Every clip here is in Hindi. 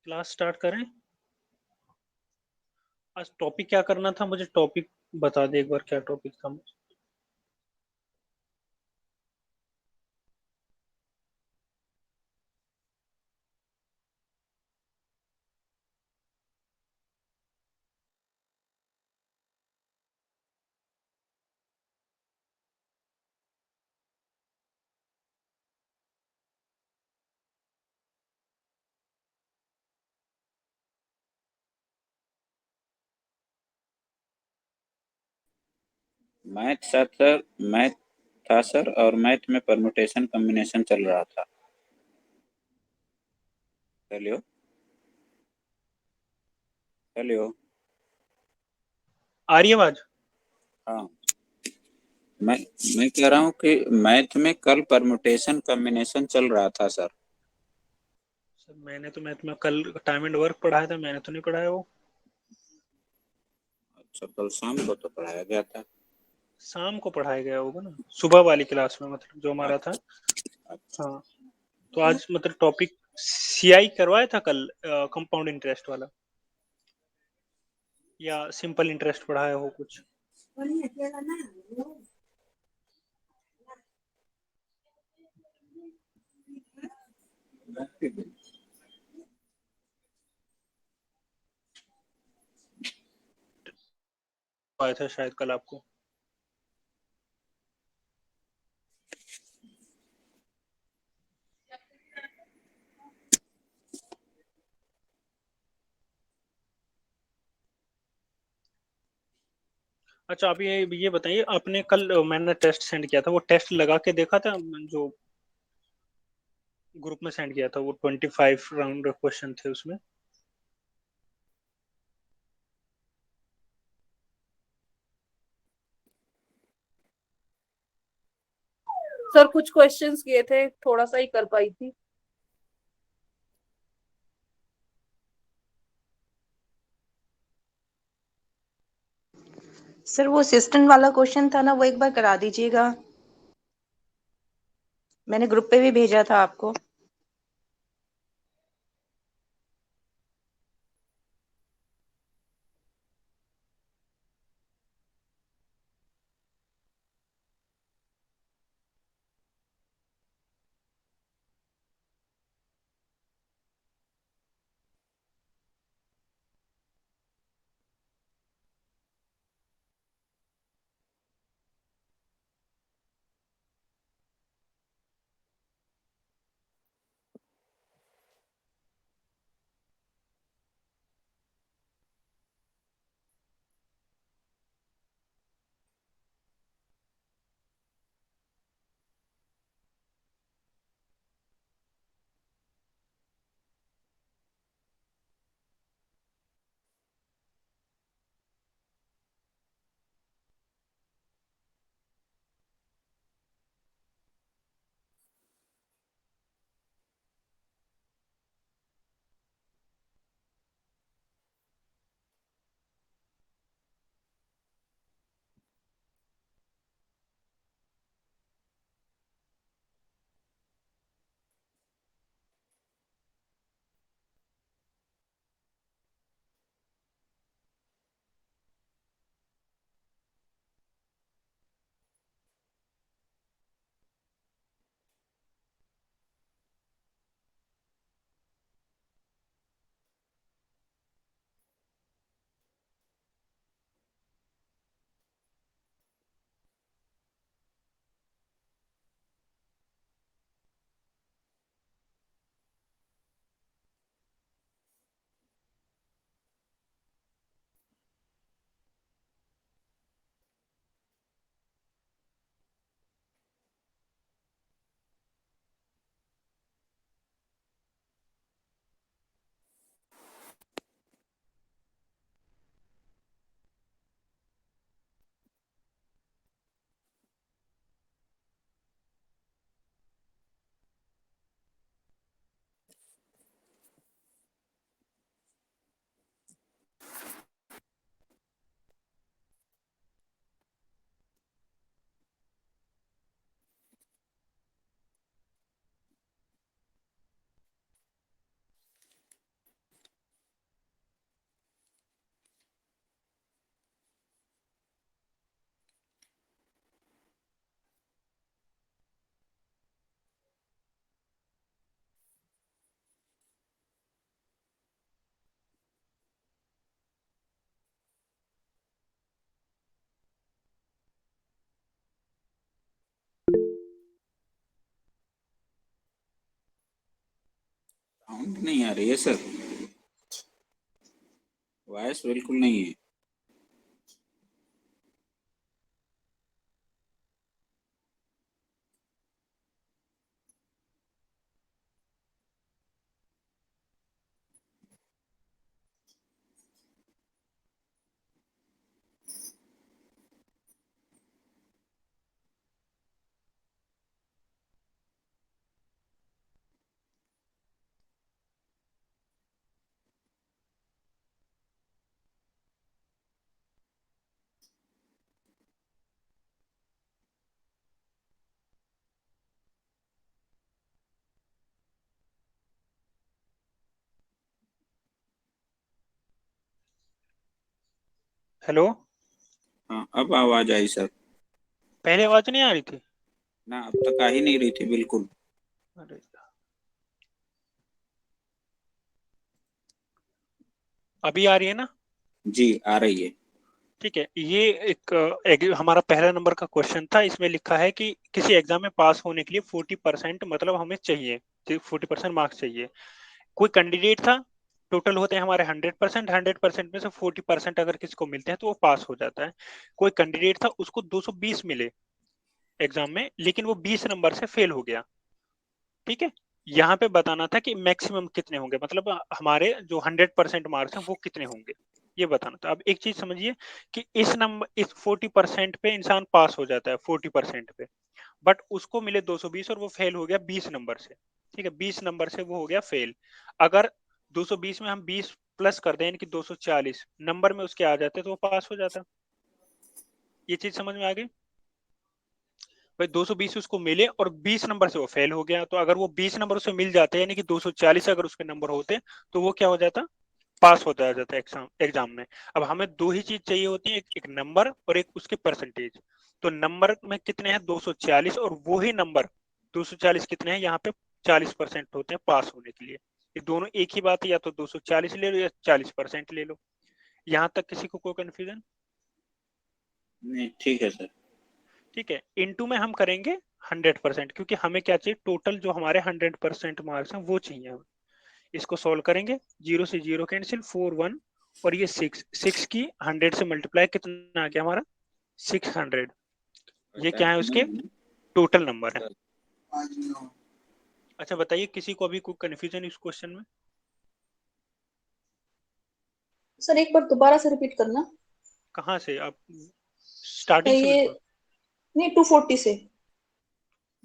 क्लास स्टार्ट करें? आज टॉपिक क्या करना था? मुझे टॉपिक बता दे एक बार, क्या टॉपिक था? मैथ था सर। मैथ था सर, और मैथ में परमुटेशन कॉम्बिनेशन चल रहा था। हेलो। हेलो। आ रही है आवाज? हाँ। मैं मैं कह रहा हूँ कि मैथ में कल परमुटेशन कॉम्बिनेशन चल रहा था सर। सर मैंने तो मैथ में कल टाइम एंड वर्क पढ़ाया था, मैंने तो नहीं पढ़ाया वो। अच्छा, कल शाम को तो पढ़ाया गया था। शाम को पढ़ाया गया होगा ना, सुबह वाली क्लास में, मतलब जो हमारा था। अच्छा। अच्छा। हाँ। तो आज मतलब टॉपिक सीआई करवाया था कल, कंपाउंड इंटरेस्ट वाला, या सिंपल इंटरेस्ट पढ़ाया हो कुछ? आया था शायद कल आपको। अच्छा, आप ये बताइए, आपने कल मैंने टेस्ट सेंड किया था, वो टेस्ट लगा के देखा था? जो ग्रुप में सेंड किया था, वो 25 राउंड क्वेश्चन थे उसमें। सर कुछ क्वेश्चंस किए थे, थोड़ा सा ही कर पाई थी। सर वो असिस्टेंट वाला क्वेश्चन था ना, वो एक बार करा दीजिएगा। मैंने ग्रुप पे भी भेजा था आपको। साउंड नहीं आ रही है सर, वॉइस बिल्कुल नहीं है। हेलो, हाँ अब आवाज आई सर। पहले आवाज नहीं आ रही थी? ना अब तक आ ही नहीं रही थी बिल्कुल। अरे, अभी आ रही है ना? जी आ रही है। ठीक है, ये हमारा पहला नंबर का क्वेश्चन था। इसमें लिखा है कि किसी एग्जाम में पास होने के लिए 40% मतलब हमें चाहिए, 40% मार्क्स चाहिए। कोई कैंडिडेट था, टोटल होते हैं हमारे 100%, 100% में से 40% अगर किसी को मिलते हैं तो वो पास हो जाता है। कोई कैंडिडेट था, उसको 220 मिले एग्जाम में, लेकिन वो 20 नंबर से फेल हो गया। ठीक है, यहाँ पे बताना था कि मैक्सिमम कितने होंगे, मतलब हमारे जो 100% मार्क्स हैं वो कितने होंगे, ये बताना था। अब एक चीज समझिए कि इस 40% पे इंसान पास हो जाता है, 40% पे, बट उसको मिले 220 और वो फेल हो गया 20 नंबर से। ठीक है, 20 नंबर से वो हो गया फेल। अगर 220 में हम 20 प्लस कर दें, यानी कि 240 नंबर में उसके आ जाते तो वो पास हो जाता। ये चीज समझ में आ गई भाई? 220 उसको मिले और 20 नंबर से वो फेल हो गया, तो अगर वो 20 नंबर से मिल जाते यानी कि 240 अगर उसके नंबर होते तो वो क्या हो जाता? पास होता आ जाता एग्जाम एग्जाम में। अब हमें दो ही चीज चाहिए होती है, एक नंबर और एक उसके परसेंटेज। तो नंबर में कितने हैं? 240, और वो ही नंबर 240 कितने हैं यहाँ पे? 40% होते हैं पास होने के लिए। ये दोनों एक ही बात है, या तो 240 ले लो या 40% ले लो। यहाँ तक किसी को कोई कंफ्यूजन? नहीं ठीक है सर। ठीक है, इनटू में हम करेंगे 100%, क्योंकि हमें क्या चाहिए? टोटल जो हमारे 100% मार्क्स हैं वो चाहिए हमें। इसको सॉल्व करेंगे, जीरो से जीरो कैंसिल, 4 1, और ये 6 6 की 100 से मल्टीप्लाई, कितना आ गया हमारा? 600। ये क्या है? उसके टोटल नंबर है। अच्छा बताइए, किसी को अभी कोई कंफ्यूजन इस क्वेश्चन में? सर एक बार दोबारा से रिपीट करना। कहाँ से आप? स्टार्टिंग से ये बिल्कुल। नहीं, 240 से।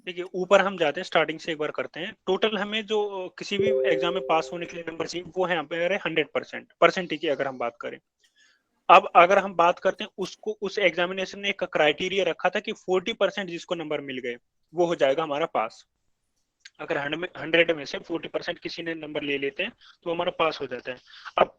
देखिए, ऊपर हम जाते हैं, स्टार्टिंग से एक बार करते हैं। टोटल हमें जो किसी भी एग्जाम में पास होने के लिए नंबर चाहिए वो है हमारे 100%, परसेंटेज की अगर हम बात करें। अब अगर हम बात करते हैं, उसको उस एग्जामिनेशन ने एक क्राइटेरिया रखा था कि 40% जिसको नंबर मिल गए वो हो जाएगा हमारा पास। अगर 100 में से 40% किसी ने नंबर ले लेते हैं तो हमारा पास हो जाता है। अब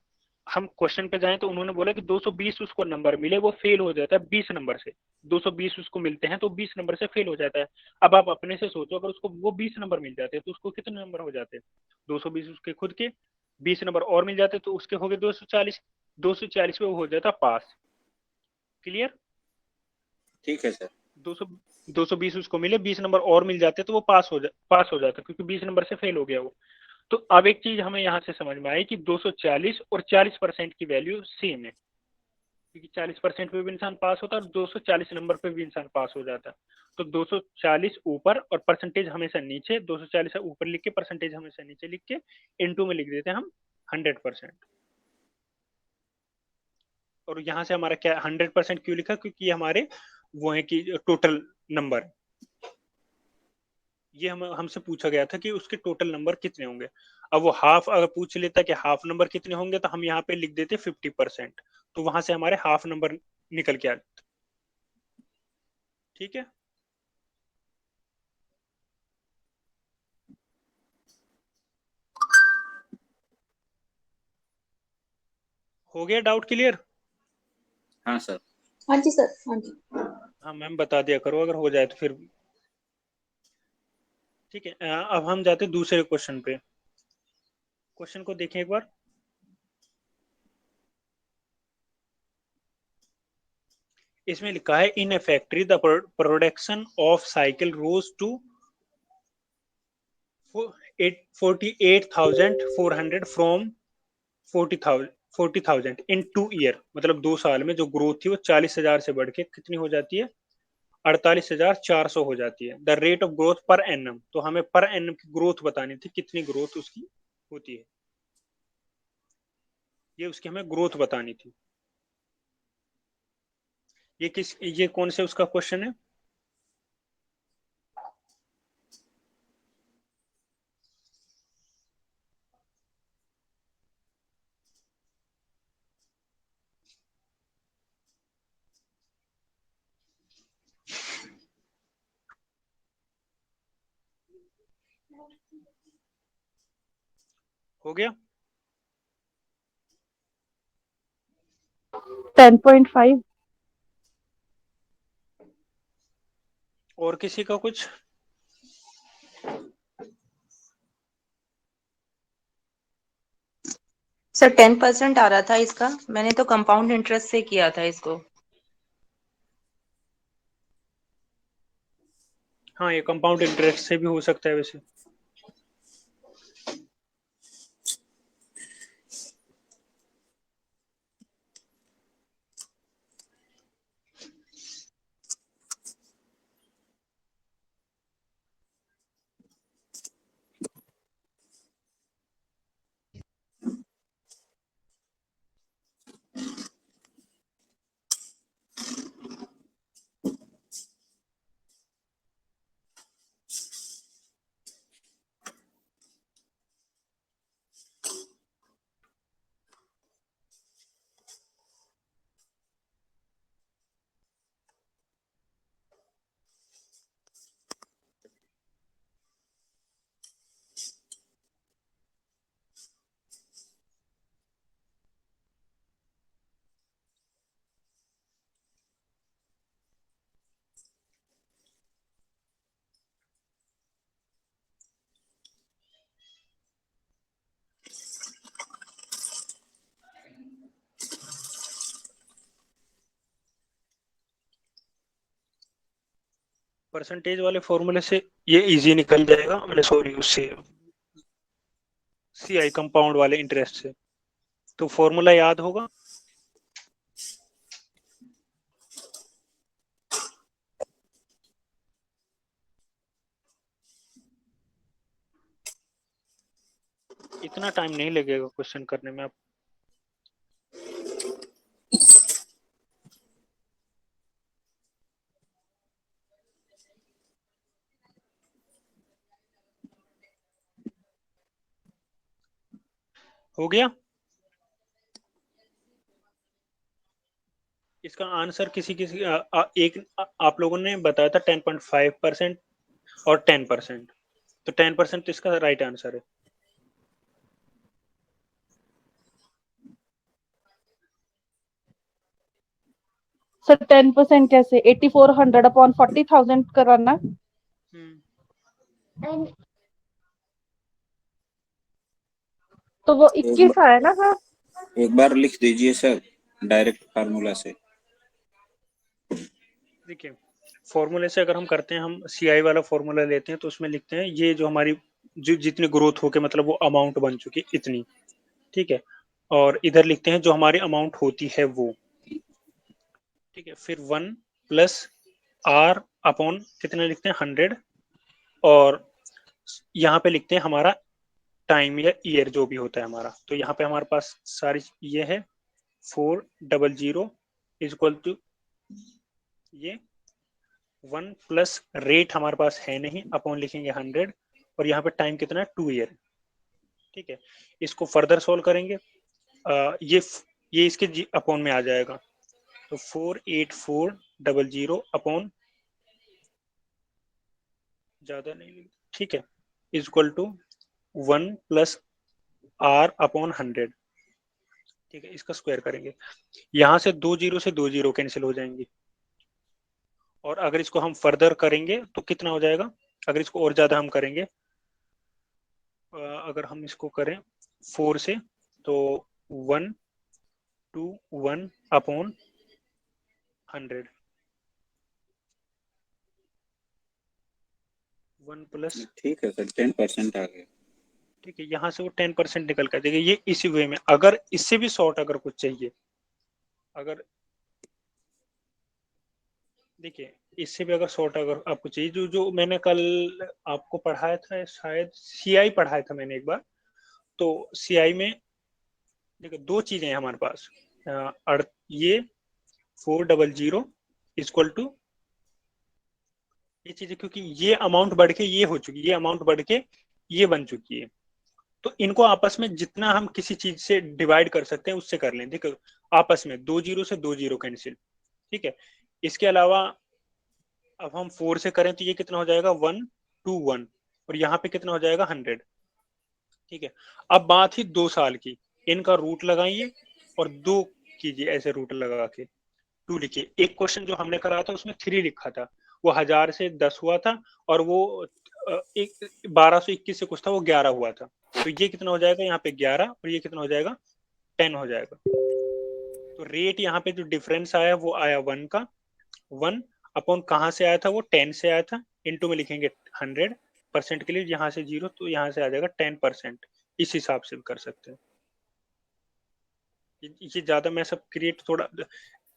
हम क्वेश्चन पे जाएं तो उन्होंने बोला कि 220 उसको नंबर मिले, वो फेल हो जाता है 20 नंबर से। 220 उसको मिलते हैं तो 20 नंबर से फेल हो जाता है। अब आप अपने से सोचो, अगर उसको वो 20 नंबर मिल जाते हैं तो उसको कितने नंबर हो जाते? 220 उसके खुद के, 20 नंबर और मिल जाते तो उसके हो गए 240। 240 पे वो हो जाता पास। क्लियर? ठीक है सर। 200 220 उसको मिले, 20 नंबर और मिल जाते तो वो पास हो जाता, क्योंकि 20 नंबर से फेल हो गया वो। तो अब एक चीज हमें यहाँ से समझ में आई कि 240 और 40% की वैल्यू सेम है, क्योंकि 40% पे भी इंसान पास होता है और 240 नंबर पे भी इंसान पास हो जाता है। तो 240 ऊपर और परसेंटेज हमेशा नीचे, 240 ऊपर लिख के परसेंटेज हमेशा नीचे लिख के इनटू में लिख देते हैं हम 100%। और यहाँ से हमारा क्या 100% क्यों लिखा? क्योंकि ये हमारे वो है कि टोटल नंबर, ये हम हमसे पूछा गया था कि उसके टोटल नंबर कितने होंगे। अब वो हाफ अगर पूछ लेता कि हाफ नंबर कितने होंगे तो हम यहाँ पे लिख देते 50%, तो वहां से हमारे हाफ नंबर निकल के आते। ठीक है, हो गया डाउट क्लियर? हाँ सर। हाँ जी सर, हाँ जी। हाँ मैम, बता दिया करो अगर हो जाए तो फिर। ठीक है, अब हम जाते दूसरे क्वेश्चन पे। क्वेश्चन को देखें एक बार। इसमें लिखा है, in a factory the production of cycle rose to 48,400 from 40,000 in 2 year, मतलब 2 साल में जो ग्रोथ थी वो 40,000 से बढ़ के कितनी हो जाती है, 48,400 हो जाती है। The rate of growth per annum, तो हमें पर एनम की ग्रोथ बतानी थी, कितनी ग्रोथ उसकी होती है, ये उसकी हमें ग्रोथ बतानी थी। ये कौन से उसका क्वेश्चन है? हो गया? 10.5। और किसी का कुछ? सर 10% आ रहा था इसका, मैंने तो कंपाउंड इंटरेस्ट से किया था इसको। हाँ, ये कंपाउंड इंटरेस्ट से भी हो सकता है वैसे। परसेंटेज वाले फॉर्मूले से ये इजी निकल जाएगा, मतलब सॉरी, उससे सीआई कंपाउंड वाले इंटरेस्ट से। तो फॉर्मूला याद होगा? इतना टाइम नहीं लगेगा क्वेश्चन करने में। आप हो गया? इसका आंसर किसी किसी आप लोगों ने बताया था 10.5% और 10%, तो 10% तो इसका राइट आंसर है। सर 10% कैसे? 8400 अपॉन 40,000 कराना। तो वो एक 21 आया ना सर? एक बार लिख दीजिए सर, डायरेक्ट फार्मूला से। देखिए, फॉर्मूले से अगर हम करते हैं, हम सीआई वाला फॉर्मूला लेते हैं तो उसमें लिखते हैं ये जो हमारी जो जितनी ग्रोथ हो के मतलब वो अमाउंट बन चुकी इतनी, ठीक है। और इधर लिखते हैं जो हमारी अमाउंट होती है वो, ठीक है। फिर 1 + R कितना लिखते हैं, 100। और यहाँ पे लिखते हैं हमारा टाइम या ईयर जो भी होता है हमारा। तो यहाँ पे हमारे पास सारी ये है 400 इक्वल टू ये 1 + रेट हमारे पास है नहीं, अपॉन लिखेंगे 100। और यहाँ पे टाइम कितना है, 2 ईयर, ठीक है। इसको फर्दर सोल्व करेंगे, ये इसके अपॉन में आ जाएगा। तो 48400 अपॉन, ज्यादा नहीं, ठीक है, इक्वल टू 1 + R/100, ठीक है। इसका स्क्वायर करेंगे, यहाँ से 2 जीरो से 2 जीरो कैंसिल हो जाएंगे। और अगर इसको हम फर्दर करेंगे तो कितना हो जाएगा, अगर इसको और ज्यादा हम करेंगे, अगर हम इसको करें 4 से, तो 1/1 1 प्लस, ठीक है सर, 10% आ गया। ठीक है, यहाँ से वो 10% निकल कर देगा। ये इसी वे में, अगर इससे भी शॉर्ट अगर कुछ चाहिए, अगर देखिए इससे भी अगर शॉर्ट अगर आपको चाहिए, जो जो मैंने कल आपको पढ़ाया था, शायद सीआई पढ़ाया था मैंने एक बार, तो सीआई में देखो दो चीजें हैं हमारे पास, ये 400 इक्वल टू ये चीजें, क्योंकि ये अमाउंट बढ़ के ये हो चुकी है, ये अमाउंट बढ़ के ये बन चुकी है, तो इनको आपस में जितना हम किसी चीज से डिवाइड कर सकते हैं उससे कर लें। देखो आपस में 2 जीरो से 2 जीरो कैंसिल, ठीक है। इसके अलावा अब हम 4 से करें तो ये कितना हो जाएगा 121, और यहाँ पे कितना हो जाएगा 100, ठीक है। अब बात ही 2 साल की, इनका रूट लगाइए और 2 कीजिए ऐसे रूट लगा के 2 लिखिए। एक क्वेश्चन जो हमने करा था उसमें 3 लिखा था, वो 1000 से 10 हुआ था, और वो 1221 से कुछ था, वो 11 हुआ था। तो ये कितना हो जाएगा यहाँ पे 11, और ये कितना हो जाएगा 10 हो जाएगा। तो रेट यहाँ पे जो डिफरेंस आया वो आया 1 का, 1 अपॉन कहाँ से आया था, वो 10 से आया था, इनटू में लिखेंगे 100% के लिए, यहाँ से 0 तो यहाँ से आ जाएगा 10%। इस हिसाब से भी कर सकते हैं। ये ज्यादा मैं सब क्रिएट थोड़ा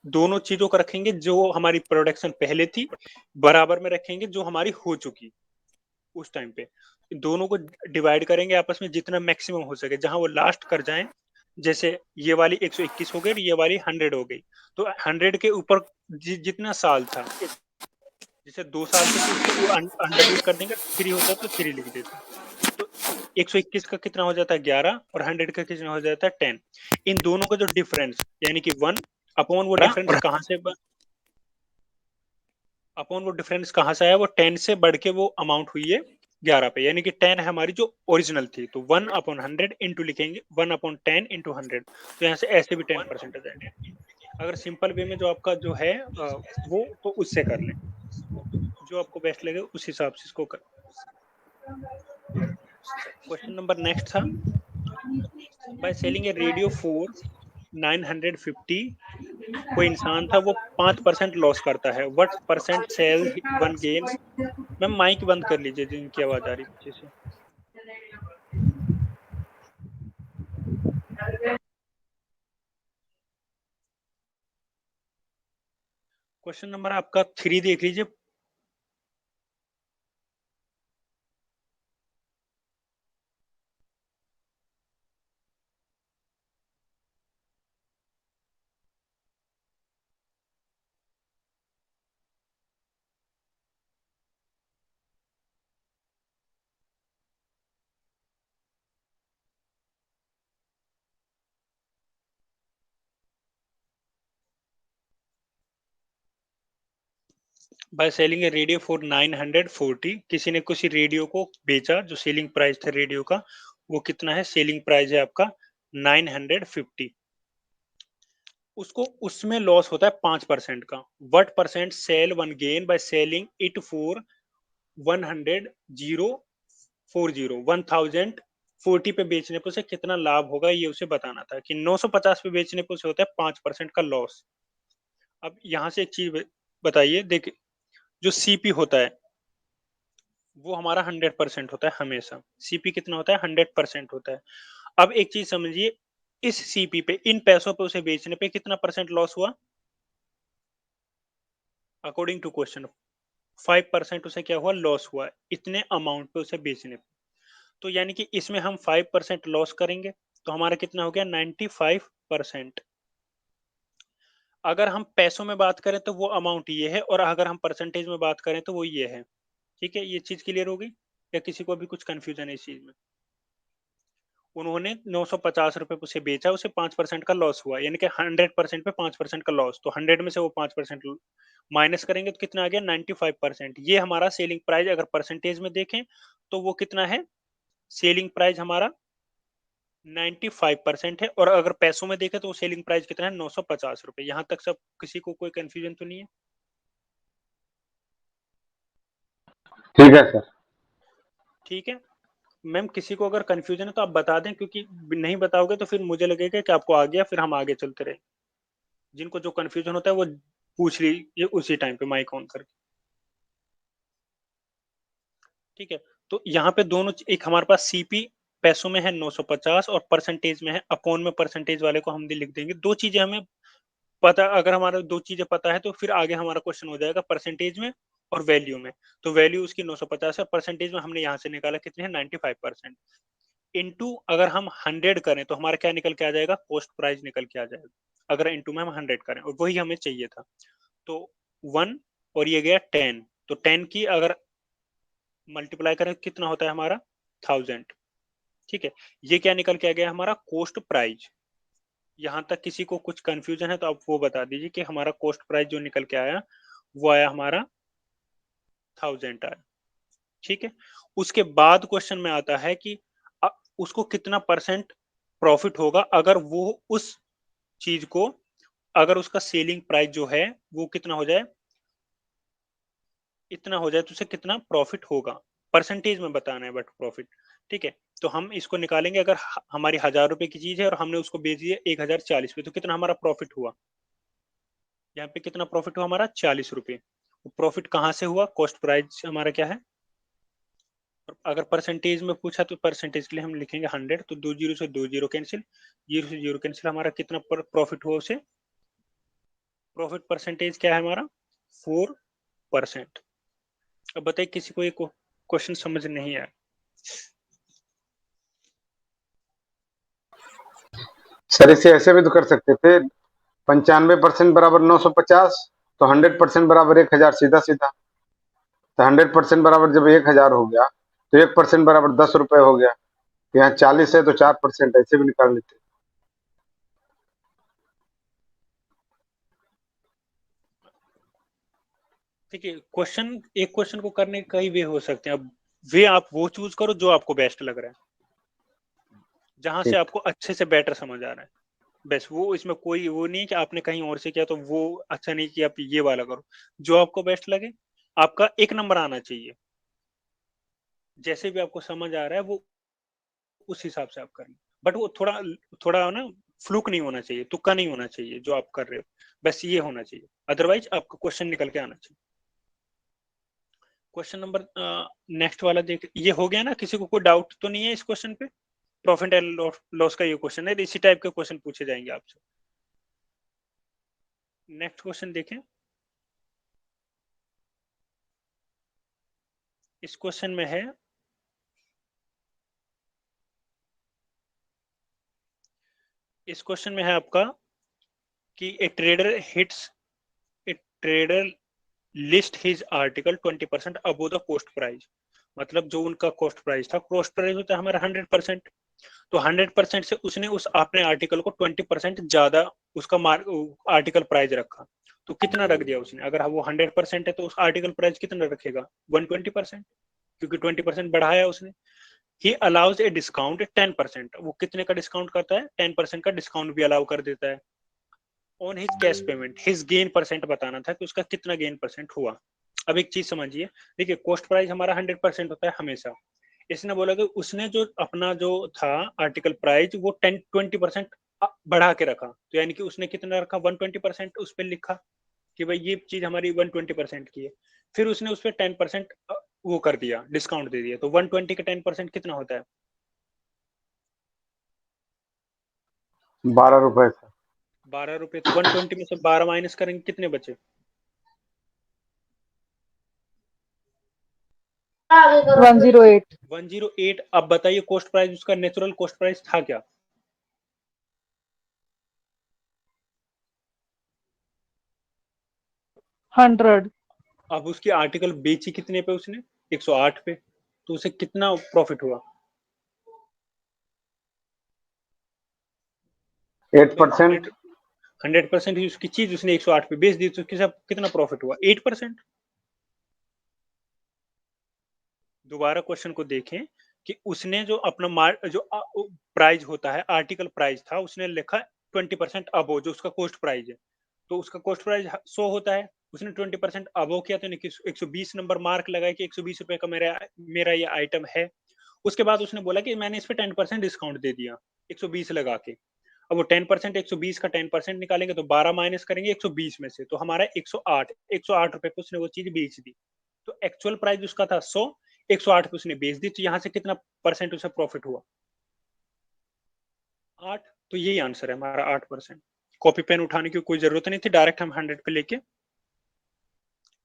दोनों चीजों को रखेंगे, जो हमारी प्रोडक्शन पहले थी बराबर में रखेंगे जो हमारी हो चुकी उस टाइम पे, दोनों को डिवाइड करेंगे आपस में जितना मैक्सिमम हो सके, जहां वो लास्ट कर जाएं। जैसे ये वाली 121 हो गई, ये वाली 100 हो गई, तो 100 के ऊपर जितना साल था, जैसे 2 साल थे तो उसको अंडर रूट कर देंगे, 3 होता तो 3 लिख देते। तो 121 का कितना हो जाता है 11, और 100 का कितना हो जाता है 10। इन दोनों का जो डिफरेंस यानी कि 1 अपॉन वो डिफरेंस कहां से अपॉन वो डिफरेंस कहां से आया, वो 10 से बढ़ के वो अमाउंट हुई है 11 पे, यानी कि 10 है हमारी जो ओरिजिनल थी, तो 1 अपॉन 100 इंटू लिखेंगे 1 अपॉन 10 इंटू 100, तो यहाँ से ऐसे भी 10% आ जाएंगे। अगर सिंपल वे में जो आपका जो है वो तो उससे कर लें, जो आपको बेस्ट लगे उस हिसाब से इसको कर। क्वेश्चन नंबर नेक्स्ट था, by selling a radio for 950, कोई इंसान था वो 5% लॉस करता है, what percent shall one gains. Ma'am mic बंद कर लीजिए जिनकी आवाज आ रही पीछे से। क्वेश्चन नंबर आपका 3 देख लीजिए। Bye selling a radio for 940, किसी ने किसी रेडियो को बेचा, जो सेलिंग प्राइस था रेडियो का वो कितना है, सेलिंग प्राइस है आपका 950, उसको उसमें लॉस होता है 5% का। What percent shall one gain by selling it for 1040 पे बेचने पर उसे कितना लाभ होगा, ये उसे बताना था कि 950 पे बेचने पर उसे होता है 5% का लॉस। अब यहां से एक चीज बताइए, देखिए जो सीपी होता है वो हमारा 100% होता है हमेशा, सीपी कितना होता है 100% होता है। अब एक चीज समझिए, इस सीपी पे इन पैसों पे उसे बेचने पे कितना परसेंट लॉस हुआ, अकॉर्डिंग टू क्वेश्चन 5% उसे क्या हुआ, लॉस हुआ इतने अमाउंट पे उसे बेचने पे। तो यानी कि इसमें हम 5% लॉस करेंगे तो हमारा कितना हो गया 95%। अगर हम पैसों में बात करें तो वो अमाउंट ये है, और अगर हम परसेंटेज में बात करें तो वो ये है। ठीक है, ये चीज क्लियर हो गई या किसी को भी कुछ कंफ्यूजन है इस चीज में। उन्होंने 950 रुपए उसे बेचा, उसे 5% का लॉस हुआ, यानी कि 100% पे 5% का लॉस, तो 100 में से वो 5% माइनस करेंगे तो कितना आ गया 95%। ये हमारा सेलिंग प्राइस अगर परसेंटेज में देखें तो वो कितना है, सेलिंग प्राइस हमारा 95% है, और अगर पैसों में देखें तो सेलिंग प्राइस कितना है 950 रुपए। यहाँ तक सब किसी को कोई कंफ्यूजन तो नहीं है? ठीक है सर। ठीक है मैम, किसी को अगर कंफ्यूजन है तो आप बता दें, क्योंकि नहीं बताओगे तो फिर मुझे लगेगा कि आपको आ गया, फिर हम आगे चलते रहे। जिनको जो कंफ्यूजन होता है वो पूछ लीजिए उसी टाइम पे माइक ऑन करके। ठीक है, तो यहाँ पे दोनों एक हमारे पास सीपी पैसों में है 950 और परसेंटेज में है, अपॉन में परसेंटेज वाले को हम भी लिख देंगे। दो चीजें हमें पता, अगर हमारा दो चीजें पता है तो फिर आगे हमारा क्वेश्चन हो जाएगा परसेंटेज में और वैल्यू में। तो वैल्यू उसकी 950 है, परसेंटेज में हमने यहाँ से निकाला कितने हैं 95%। इनटू अगर हम 100 करें तो हमारा क्या निकल के आ जाएगा, कॉस्ट प्राइस निकल के आ जाएगा, अगर इनटू में हम 100 करें, और वही हमें चाहिए था। तो 1 और ये गया 10, तो 10 की अगर मल्टीप्लाई करें कितना होता है हमारा 1000। ठीक है, ये क्या निकल के आ गया हमारा कॉस्ट प्राइस। यहां तक किसी को कुछ कंफ्यूजन है तो आप वो बता दीजिए कि हमारा कॉस्ट प्राइस जो निकल के आया वो आया हमारा 1000 आया। ठीक है, उसके बाद क्वेश्चन में आता है कि उसको कितना परसेंट प्रॉफिट होगा अगर वो उस चीज को, अगर उसका सेलिंग प्राइस जो है वो कितना हो जाए, इतना हो जाए तो उसे कितना प्रॉफिट होगा, परसेंटेज में बताना है बट प्रॉफिट। ठीक है, तो हम इसको निकालेंगे। अगर हमारी 1000 रुपए की चीज है और हमने उसको बेच दिया 1040 पे, तो कितना हमारा प्रॉफिट हुआ, यहाँ पे कितना प्रॉफिट हुआ हमारा 40 रुपए। प्रॉफिट कहाँ से हुआ, कॉस्ट प्राइस हमारा क्या है। अगर परसेंटेज में पूछा तो परसेंटेज के लिए हम लिखेंगे 100, तो 2 जीरो से 2 जीरो कैंसिल, 0 से 0 कैंसिल, हमारा कितना प्रॉफिट हुआ उसे, प्रॉफिट परसेंटेज क्या है हमारा 4%। अब बताइए किसी को ये क्वेश्चन समझ नहीं आया। सर इसे ऐसे भी तो कर सकते थे, 95% बराबर 950, तो 100% बराबर 1000, सीधा सीधा। तो 100% बराबर जब 1000 हो गया तो 1% बराबर 10 रुपए हो गया। यहाँ 40 है तो 4%, ऐसे भी निकाल लेते। ठीक है, क्वेश्चन, एक क्वेश्चन को करने के कई वे हो सकते हैं। अब वे आप वो चूज करो जो आपको बेस्ट लग रहा है, जहां से ठीक। आपको अच्छे से बेटर समझ आ रहा है। बस वो, इसमें कोई वो नहीं कि आपने कहीं और से किया तो वो अच्छा नहीं किया, आप ये वाला करो, जो आपको बेस्ट लगे। आपका एक नंबर आना चाहिए, जैसे भी आपको समझ आ रहा है वो उस हिसाब से आप करें। बट वो थोड़ा थोड़ा ना फ्लूक नहीं होना चाहिए, तुक्का नहीं होना चाहिए जो आप कर रहे हो, बस ये होना चाहिए, अदरवाइज आपका क्वेश्चन निकल के आना चाहिए। क्वेश्चन नंबर नेक्स्ट वाला देख, ये हो गया ना, किसी को कोई डाउट तो नहीं है इस क्वेश्चन पे। प्रॉफिट एंड लॉस का ये क्वेश्चन है, इसी टाइप के क्वेश्चन पूछे जाएंगे आपसे। नेक्स्ट क्वेश्चन देखें। इस क्वेश्चन में है, इस क्वेश्चन में है आपका कि ए trader list his article 20% above the cost price. मतलब जो उनका कॉस्ट प्राइस था, कॉस्ट प्राइस होता है हमारा 100%, तो 100% से उसने उस अपने आर्टिकल को 20% ज्यादा उसका आर्टिकल प्राइस रखा। तो कितना रख दिया उसने, अगर वो 100% है तो उस आर्टिकल प्राइस कितना रखेगा 120%, क्योंकि 20% बढ़ाया उसने। ही अलाउज ए डिस्काउंट 10%, वो कितने का डिस्काउंट करता है, 10% का डिस्काउंट भी अलाउ कर देता है। On his cash payment, his gain percent बताना था कि उसका कितना गेन परसेंट हुआ। अब एक चीज समझिए, देखिए कॉस्ट प्राइस हमारा 100% होता है हमेशा। इसने बोला कि उसने जो अपना जो था आर्टिकल प्राइस वो 10-20% बढ़ा के रखा, तो यानी कि उसने कितना रखा 120% उस पर लिखा कि भाई ये चीज हमारी 120% की है। फिर उसने उस पर 10% वो कर दिया, डिस्काउंट दे दिया, तो 120 का 10% कितना होता है 12 रुपए सर। 12 रुपए। तो 120 में से 12 माइनस करेंगे कितने बचे 108। 108। अब बताइए कॉस्ट प्राइस, उसका नेचुरल कॉस्ट प्राइस था क्या, 100। अब उसकी आर्टिकल बेची कितने पे उसने 108 पे, तो उसे कितना प्रॉफिट हुआ 8%। 100% ही उसकी चीज उसने 108 पे बेच दी, तो कितना प्रॉफिट हुआ 8%। दोबारा क्वेश्चन को देखें कि उसने जो अपना जो प्राइस होता है आर्टिकल प्राइस था, उसने लिखा 20% अबो जो उसका कॉस्ट प्राइस है, तो उसका कॉस्ट प्राइस 100 होता है, उसने 20% अबो किया तो 120 नंबर मार्क लगाया कि 120 रुपए का मेरा ये आइटम है। उसके बाद उसने बोला कि मैंने इस पे 10% डिस्काउंट दे दिया 120 लगा के। अब वो 10%, 120 का 10% निकालेंगे तो 12 माइनस करेंगे 120 में से, तो हमारा 108 रुपए पे उसने वो चीज बेच दी। तो एक्चुअल प्राइस उसका था 100, 108 पे उसने बेच दी, तो यहाँ से कितना परसेंट उसे प्रॉफिट हुआ 8, तो यही आंसर है हमारा 8%। कॉपी पेन उठाने की कोई जरूरत नहीं थी, डायरेक्ट हम 100 पे लेके।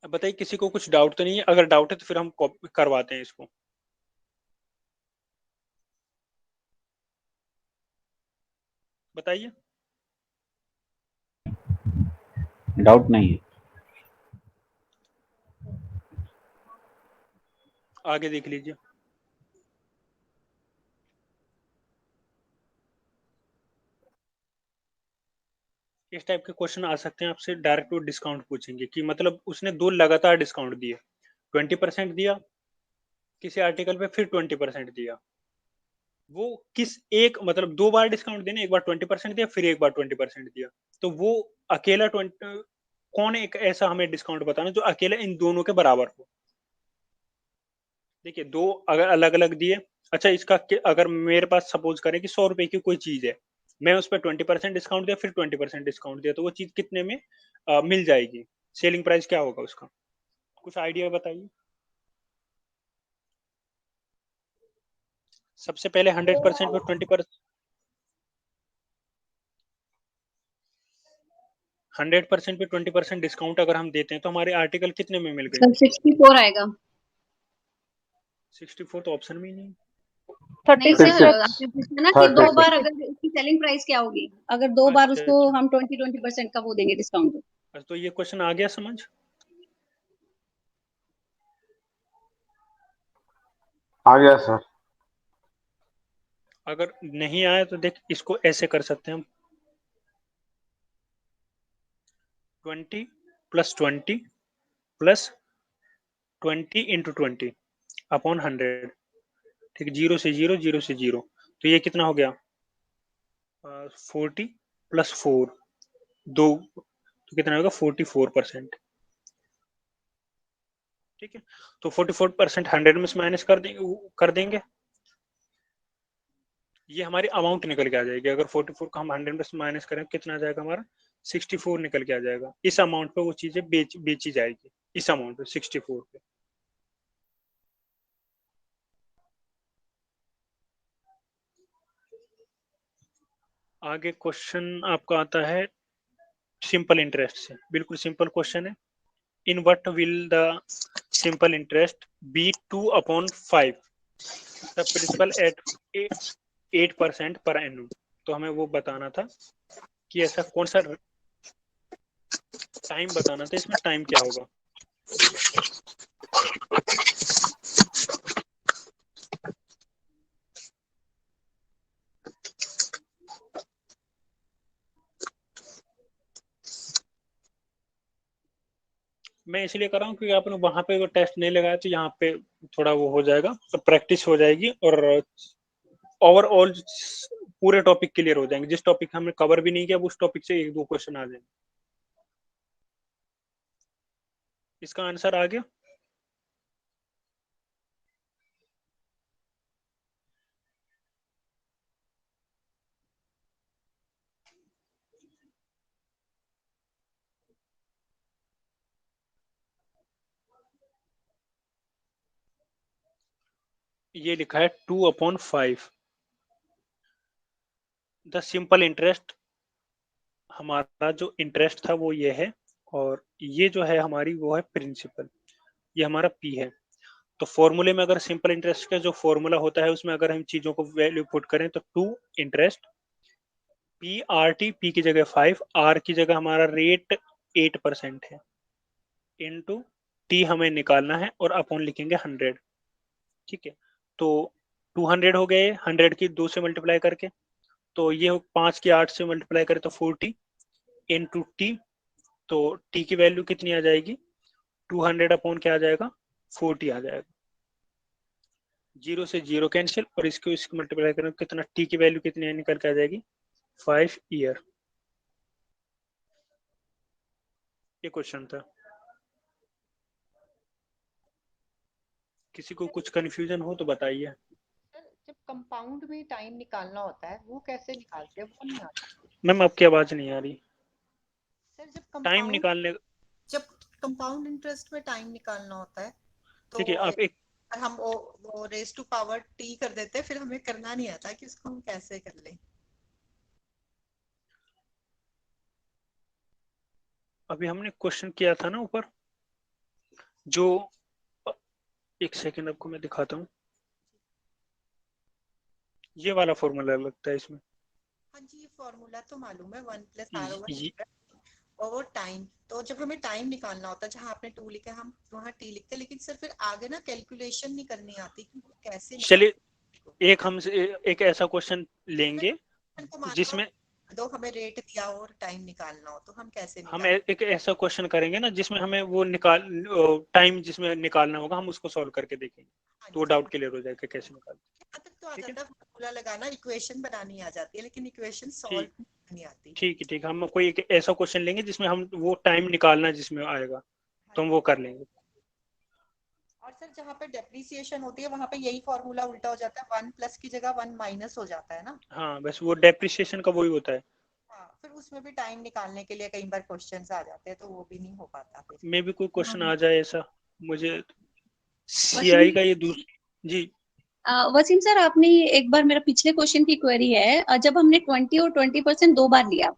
अब बताइए किसी को कुछ डाउट तो नहीं है? अगर डाउट है तो फिर हम कॉपी करवाते हैं इसको। बताइए। डाउट नहीं है। आगे देख लीजिए। इस टाइप के क्वेश्चन आ सकते हैं आपसे, डायरेक्ट वो डिस्काउंट पूछेंगे कि मतलब उसने 2 लगातार डिस्काउंट दिए, 20% दिया किसी आर्टिकल पे, फिर 20% दिया। वो किस एक मतलब 2 बार डिस्काउंट देने, एक बार 20% दिया फिर एक बार 20% दिया, तो वो अकेला 20 कौन एक ऐसा हमें डिस्काउंट बताना जो अकेला इन दोनों के बराबर हो। देखिए 2 अगर अलग अलग दिए, अच्छा इसका अगर मेरे पास सपोज करें कि 100 रुपए की कोई चीज है, मैं उस पर 20% डिस्काउंट दिया फिर 20% डिस्काउंट दिया, तो वो चीज कितने में मिल जाएगी, सेलिंग प्राइस क्या होगा उसका, कुछ आइडिया बताइए। सबसे पहले 100% पे 20%, 100% पे 20% डिस्काउंट अगर हम देते हैं तो हमारे आर्टिकल कितने में मिल गए? सर 64 आएगा। 64 तो ऑप्शन में ही नहीं। 36 नहीं सर, 36 आपने पूछा ना कि 2 36 बार अगर उसकी सेलिंग प्राइस क्या होगी, अगर 2 बार अच्छा उसको अच्छा हम 20% का वो देंगे डिस्काउंट। अच्छा, तो ये क्वेश्चन आ गया समझ? आ गया सर। अगर नहीं आया तो देख इसको ऐसे कर सकते हैं हम, 20 + 20 + 20 × 20 अपॉन 100, ठीक, 0 से 0 0 से 0, तो ये कितना हो गया 40 + 4 2, तो कितना होगा 44%, ठीक है। तो 44% 100 में से माइनस कर देंगे, ये हमारी अमाउंट निकल के आ जाएगी। अगर 44 को हम 100 में से माइनस करें कितना आ जाएगा हमारा 64 निकल के आ जाएगा। इस अमाउंट पे वो चीजें बेची जाएगी, इस अमाउंट पे 64 पे। आगे क्वेश्चन आपका आता है सिंपल इंटरेस्ट से, बिल्कुल सिंपल क्वेश्चन है। In what will the simple interest be 2/5 the principal at 8% per annum. तो हमें वो बताना था कि ऐसा कौन सा टाइम बताना था, इसमें टाइम क्या होगा। मैं इसलिए कर रहा हूँ क्योंकि आपने वहां पे वो टेस्ट नहीं लगाया, तो यहाँ पे थोड़ा वो हो जाएगा, तो प्रैक्टिस हो जाएगी और ओवरऑल पूरे टॉपिक क्लियर हो जाएंगे। जिस टॉपिक हमने कवर भी नहीं किया उस टॉपिक से 1-2 क्वेश्चन आ जाएंगे। इसका आंसर आ गया। ये लिखा है 2/5 द सिंपल इंटरेस्ट। हमारा जो इंटरेस्ट था वो ये है, और ये जो है हमारी वो है प्रिंसिपल, ये हमारा पी है। तो फॉर्मूले में अगर सिंपल इंटरेस्ट का जो फॉर्मूला होता है उसमें अगर हम चीजों को वैल्यू पुट करें तो 2 interest P R T, P की जगह 5, आर की जगह हमारा रेट 8% है, इनटू टी हमें निकालना है और अपॉन लिखेंगे 100, ठीक है। तो 200 हो गए 100 की 2 से मल्टीप्लाई करके, तो ये 5 की 8 से मल्टीप्लाई करें तो 40 इनटू टी, तो टी की वैल्यू कितनी आ जाएगी 200 अपॉन क्या आ जाएगा 40 आ जाएगा। 0 से 0 कैंसिल और इसको मल्टीप्लाई करें कितना, टी की वैल्यू कितनी है निकल के आ जाएगी 5 ईयर। ये क्वेश्चन था। किसी को कुछ कंफ्यूजन हो तो बताइए। जब कंपाउंड में टाइम निकालना होता है वो कैसे निकालते हैं, वो नहीं आता मैम आपकी आवाज नहीं आ रही। सर। टाइम निकालने, जब कंपाउंड इंटरेस्ट में टाइम निकालना होता है तो ठीक है आप एक, हम वो रेज टू पावर टी कर देते हैं, फिर हमें करना नहीं आता कि उसको हम कैसे कर लें। अभी हमने क्वेश्चन किया था ना ऊपर, जो एक सेकंड आपको मैं दिखाता हूँ, ये वाला फॉर्मूला लगता है इसमें। हाँ जी, ये फॉर्मूला तो मालूम है, 1 + R/1 ये और टाइम। तो जब हमें टाइम निकालना होता है, जहाँ आपने 2 लिखा है हम वहाँ t लिखते हैं, लेकिन सर फिर आगे ना कैलकुलेशन नहीं करनी आती कि वो कैसे चलिए निकालते एक हम एक ऐसा क्वेश्चन लेंगे को। मान लो जिसमें दो हमें रेट दिया हो और टाइम निकालना हो, तो हम कैसे हम निकालें? एक ऐसा क्वेश्चन करेंगे ना जिसमें हमें वो निकाल टाइम जिसमें निकालना होगा, हम उसको सॉल्व करके देखेंगे, हाँ तो वो जी, डाउट क्लियर हो जाएगा कैसे निकालते हैं। यहाँ तक तो आ ठीक है, जाता है, फॉर्मूला लगाना, इक्वेशन बनानी आ जाती है, लेकिन इक्वेशन ठीक सॉल्व नहीं आती। ठीक है ठीक है, हम कोई एक ऐसा क्वेश्चन लेंगे जिसमें हम वो टाइम निकालना जिसमें आएगा, तो हम वो कर लेंगे। और सर जहाँ पे डेप्रिसिएशन होती है वहाँ पे यही फॉर्मूला उल्टा हो जाता है, 1 प्लस की जगह 1 माइनस हो जाता है ना। हाँ बस वो डेप्रिसिएशन का वही होता है। हाँ, फिर उसमें भी टाइम निकालने के लिए कई बार क्वेश्चंस आ जाते हैं, तो वो भी नहीं हो पाता फिर। मे भी कोई क्वेश्चन आ जाए ऐसा, मुझे वसीम सीआई का ये जी वसीम सर, आपने एक बार मेरा पिछले क्वेश्चन की क्वेरी है, जब हमने 20 और 20% दो बार लिया,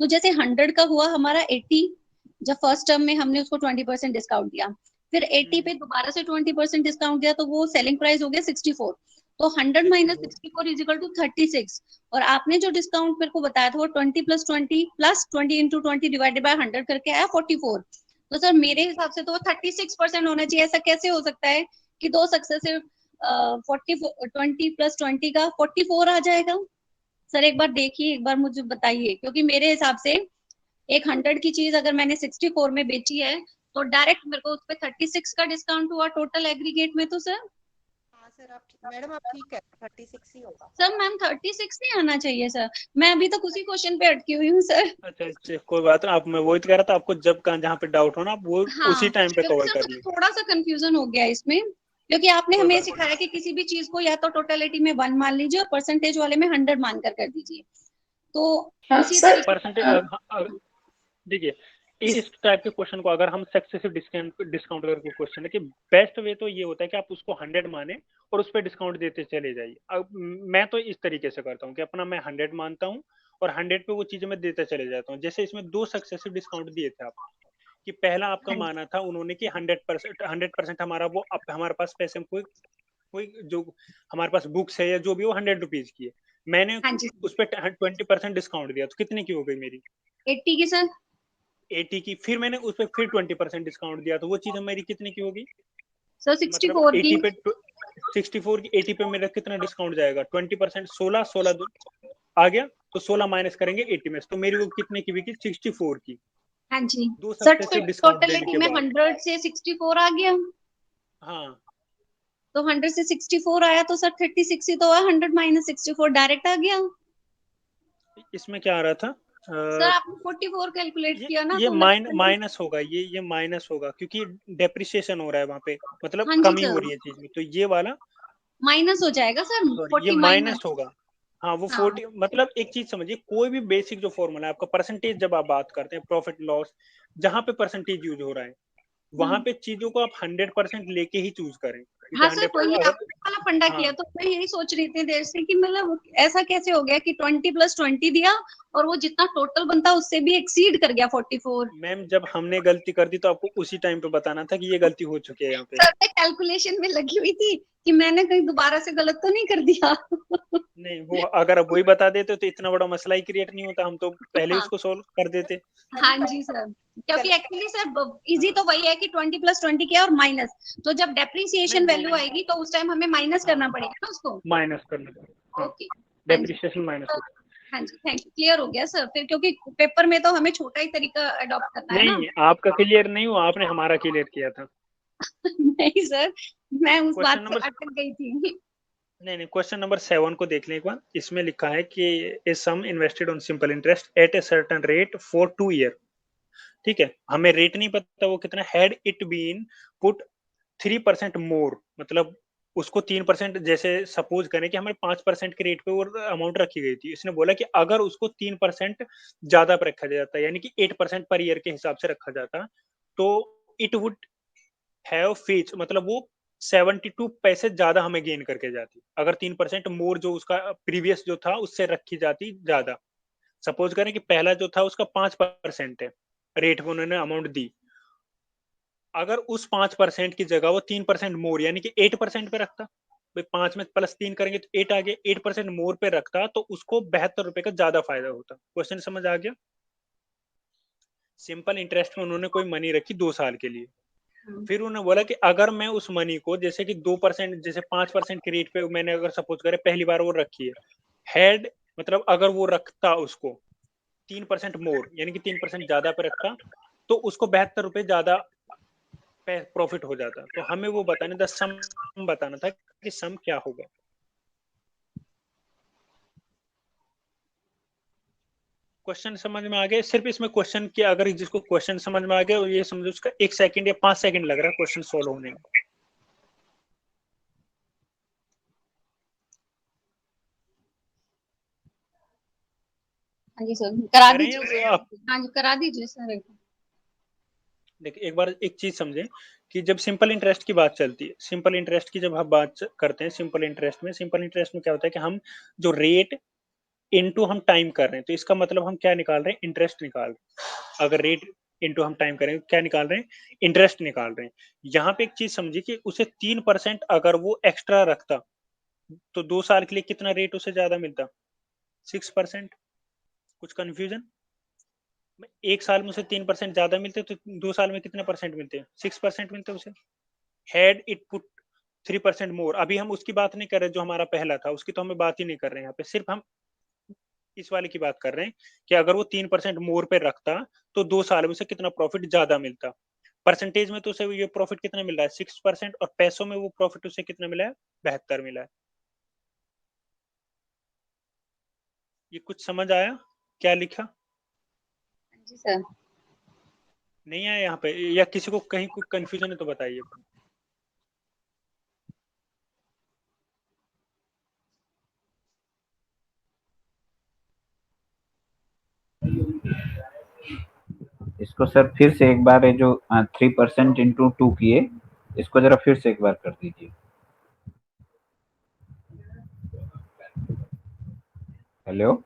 तो जैसे 100 का हुआ हमारा 80, जब फर्स्ट टर्म में हमने उसको 20% डिस्काउंट दिया, फिर 80 पे दोबारा से 20% डिस्काउंट दिया, तो वो सेलिंग प्राइस हो गया 64। तो 100 माइनस 64 इज इक्वल टू 36। और आपने जो डिस्काउंट मेरे को बताया था वो 20 + 20 + 20 × 20 डिवाइडेड बाय 100 करके आया 44। तो सर मेरे हिसाब से तो वो 36% होना चाहिए। ऐसा कैसे हो सकता है कि दो सक्सेसिव 20 + 20 का 44 आ जाएगा? सर एक बार देखिए, एक बार मुझे बताइए, क्योंकि मेरे हिसाब से एक 100 की चीज अगर मैंने 64 में बेची है, तो डायरेक्ट मेरे को उस पर 36 का डिस्काउंट हुआ टोटल एग्रीगेट में। तो सर हाँ सर, आप मैडम आप ठीक है, 36 ही होगा। सर मैम 36 नहीं आना चाहिए सर। मैं अभी तक उसी क्वेश्चन पे अटकी हुई हूँ सर। अच्छा अच्छा, कोई बात नहीं, आप मैं वही तो कह रहा था आपको, जब कहाँ जहाँ पे डाउट हो ना आप वो हाँ, उसी टाइम पे क्योंकि कवर सर कर मुझे लें। थोड़ा सा कंफ्यूजन हो गया इसमें, क्योंकि आपने कोई हमें बात सिखाया कि किसी भी चीज को या तो टोटलिटी में 1 मान लीजिए और परसेंटेज वाले में 100 मानकर कर दीजिए। तो उसी नहीं, तरीके परसेंटेज देखिए, इस टाइप के क्वेश्चन को अगर हम सक्सेसिव डिस्काउंट करके क्वेश्चन है कि बेस्ट वे तो ये होता है कि आप उसको 100 माने और उस पर डिस्काउंट देते चले जाइए। अब मैं तो इस तरीके से करता हूँ कि अपना मैं 100 मानता हूँ और 100 पे वो चीजें मैं देते चले जाता हूँ। जैसे इसमें 2 सक्सेसिव डिस्काउंट दिए थे आप, कि पहला आपका माना था उन्होंने कि 100% हमारा वो हमारे पास पैसे में कोई कोई जो हमारे पास बुक्स है या जो भी वो 100 रुपीज की है, मैंने हाँ जी उस पर 20% डिस्काउंट दिया, तो कितने की हो गई मेरी 80 की सर। 80 की। फिर मैंने उस पर फिर 20% डिस्काउंट दिया, तो वो चीज मेरी कितने की होगी, सर मतलब 64 की। 80 पे 64 की 80 पे मेरा कितना डिस्काउंट जाएगा, 20%, 16 आ गया, तो 16 माइनस करेंगे 80 में, तो मेरी वो कितने की बिकी, 64 की। हाँ जी दो सर, सक्सेसिव डिस्काउंट देने टोटलिटी के में बाद। 100 से 64 आ गया, हाँ, तो 100 से 64 आया, तो सर 36 ही तो है। 100 माइनस 64 डायरेक्ट आ गया। इसमें क्या आ रहा था, सर आपने 44 कैलकुलेट किया ना, ये तो मैं माइनस होगा, ये माइनस होगा क्योंकि डेप्रिसिएशन हो रहा है वहां पे, मतलब हाँ जी कमी हो सर, रही है चीज में, तो ये वाला माइनस हो जाएगा सर, सॉरी ये 40 माइनस माइनस। होगा। हाँ वो हाँ 40, मतलब एक चीज समझिए, कोई भी बेसिक जो फॉर्मूला है आपका, परसेंटेज जब आप बात करते हैं प्रॉफिट लॉस, जहां पे परसेंटेज यूज हो रहा है वहां पे चीजों को आप 100% लेके ही चूज करें, क्योंकि हाँ सर, 100 वही अगर आपने वाला फंडा हाँ किया, तो मैं यही सोच रही थी देर से कि मतलब ऐसा कैसे हो गया कि 20 + 20 दिया और वो जितना टोटल बनता उससे भी एक्सीड कर गया 44। मैम जब हमने गलती कर दी तो आपको उसी टाइम पे बताना था कि ये गलती हो चुकी है यहाँ पे। सर मैं कैलकुलेशन में लगी हुई थी कि मैंने कहीं दोबारा से गलत तो नहीं कर दिया। नहीं, वो अगर आप वही बता देते तो इतना बड़ा मसला ही क्रिएट नहीं होता, हम तो पहले हाँ उसको सोल्व कर देते। हाँ जी सर, क्योंकि एक्चुअली सर इजी हाँ तो वही है कि 20 + 20 किया और माइनस, तो जब नहीं डेप्रिसिएशन वो वैल्यू आएगी तो उस टाइम हमें माइनस करना हाँ पड़ेगा ना उसको। माइनस करना पड़ेगा, हाँ ओके। हाँ जी, डेप्रिसिएशन माइनस तो होगा। हाँ जी, थैंक यू, क्लियर हो गया सर फिर, क्योंकि पेपर में तो हमें छोटा ही तरीका अडॉप्ट करना है ना। नहीं आपका क्लियर नहीं हुआ, आपने हमारा क्लियर किया था। नहीं सर, मैं उस क्वेश्चन बात पे नंबर अटक गई थी। नहीं नहीं, क्वेश्चन नंबर 7 को देख लें एक बार। इसमें लिखा है कि a sum invested on simple interest at a certain rate for 2 year. ठीक है, हमें रेट नहीं पता वो कितना, had it been put 3% more, मतलब उसको 3%, जैसे सपोज करें कि हमें 5% के रेट पे वो अमाउंट रखी गई थी, इसने बोला कि अगर उसको 3% ज्यादा पे रखा जाता है, यानी कि 8% पर ईयर के हिसाब से रखा जाता, तो इट वुड हैव फीच, मतलब वो 72 पैसे ज्यादा हमें गेन करके जाती, अगर 3% मोर जो उसका प्रीवियस जो था उससे रखी जाती ज्यादा। सपोज करें कि पहला जो था उसका 5% है, रेट पे उन्होंने अमाउंट दी, अगर उस 5% की जगह वो 3% मोर यानी कि 8% पे रखता, भाई 5 में +3 करेंगे तो 8 आ गया, 8% मोर पे रखता तो उसको 72 रुपए का ज्यादा फायदा होता। क्वेश्चन समझ आ गया? सिंपल इंटरेस्ट में उन्होंने कोई मनी रखी 2 साल के लिए, फिर उन्होंने बोला कि अगर मैं उस मनी को जैसे कि 2% जैसे 5% के रेट पे मैंने अगर सपोज करे पहली बार वो रखी है, हेड मतलब अगर वो रखता उसको 3% मोर यानी कि 3% ज्यादा पे रखता तो उसको 72 रुपए ज्यादा प्रॉफिट हो जाता। तो हमें वो बताने था, सम बताना था कि सम क्या होगा। क्वेश्चन समझ में आ गया? सिर्फ इसमें क्वेश्चन की अगर जिसको क्वेश्चन समझ में आ गया ये समझो उसका 1 सेकंड या 5 सेकंड लग रहा है क्वेश्चन सॉल्व होने में। हाँ जी सर, करा करें दीजिए। आप? हाँ जी, करा दीजिए सर। देखिए एक बार एक चीज समझें कि जब सिंपल इंटरेस्ट की बात चलती है, सिंपल इंटरेस्ट की जब हम बात करते हैं, सिंपल इंटरेस्ट में क्या होता है कि हम जो रेट इनटू हम टाइम कर रहे हैं, तो इसका मतलब हम क्या निकाल रहे हैं? इंटरेस्ट निकाल रहे हैं। अगर रेट इनटू हम टाइम करें क्या निकाल रहे हैं? इंटरेस्ट निकाल रहे हैं। यहाँ पे एक चीज समझिए कि उसे 3% अगर वो एक्स्ट्रा रखता तो 2 साल के लिए कितना रेट उसे ज्यादा मिलता? 6%। कुछ कंफ्यूजन? 1 साल में उसे 3% ज्यादा मिलते तो 2 साल में कितने परसेंट मिलते? 6% मिलते उसे। हैड इट पुट 3% मोर, अभी हम उसकी बात नहीं कर रहे जो हमारा पहला था, उसकी तो हमें बात ही नहीं कर रहे हैं यहाँ पे, सिर्फ हम इस वाले की बात कर रहे हैं कि अगर वो 3% मोर पे रखता तो 2 साल में उसे कितना प्रॉफिट ज्यादा मिलता। परसेंटेज में तो उसे ये प्रॉफिट कितना मिल रहा है? 6%, और पैसों में वो प्रॉफिट उसे कितना मिला है? 72 मिला है। ये कुछ समझ आया क्या लिखा? जी सर। नहीं आया यहाँ पे, या किसी को कहीं कोई कंफ्यूजन है तो बताइए। इसको सर फिर से एक बार, ये जो 3% इंटू 2 किए, इसको जरा फिर से एक बार कर दीजिए। हेलो,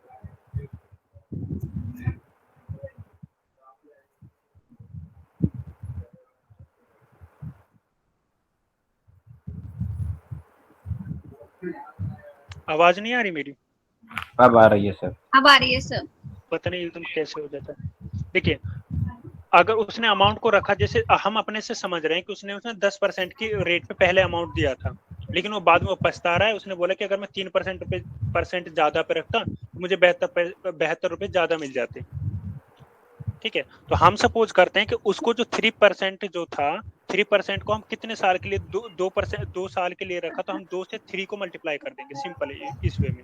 आवाज नहीं आ रही मेरी? अब आ रही है सर। अब आ रही है सर। पता नहीं एकदम कैसे हो जाता है। देखिए अगर उसने अमाउंट को रखा, जैसे हम अपने से समझ रहे हैं कि उसने 10% की रेट पे पहले अमाउंट दिया था, लेकिन वो बाद में वो पछता रहा है। उसने बोला कि अगर मैं 3% ज्यादा पे रखता तो मुझे 72 रुपए ज्यादा मिल जाते। ठीक है, तो हम सपोज करते हैं कि उसको जो 3% जो था, 3% को हम कितने साल के लिए 2 साल के लिए रखा, तो हम 2 से 3 को मल्टीप्लाई कर देंगे सिंपल इस वे में।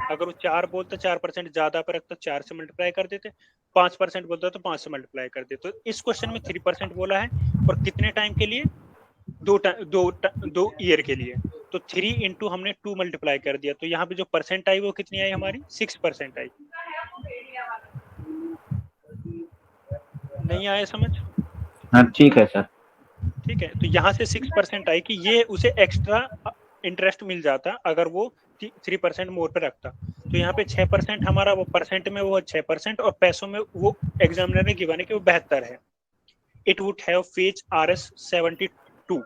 अगर वो 4 बोलते 4% ज्यादा पे रखता 4 से मल्टीप्लाई कर देते, 5% बोलता तो 5 से मल्टीप्लाई कर देते। तो इस क्वेश्चन में 3% बोला है और कितने टाइम के लिए? 2 ईयर के लिए। तो 3 इंटू हमने 2 मल्टीप्लाई कर दिया, तो यहाँ पे जो परसेंट आई वो कितनी आई हमारी? 6% आई। नहीं आया समझ? हाँ ठीक है सर। ठीक है, तो यहाँ से 6% आई कि ये उसे एक्स्ट्रा इंटरेस्ट मिल जाता अगर वो 3% मोर पे रखता। तो यहाँ पे 6% हमारा, वो परसेंट में वो 6% और पैसों में वो एग्जामिनर ने गिवन है कि वो 72 है। It would have fetch RS 72,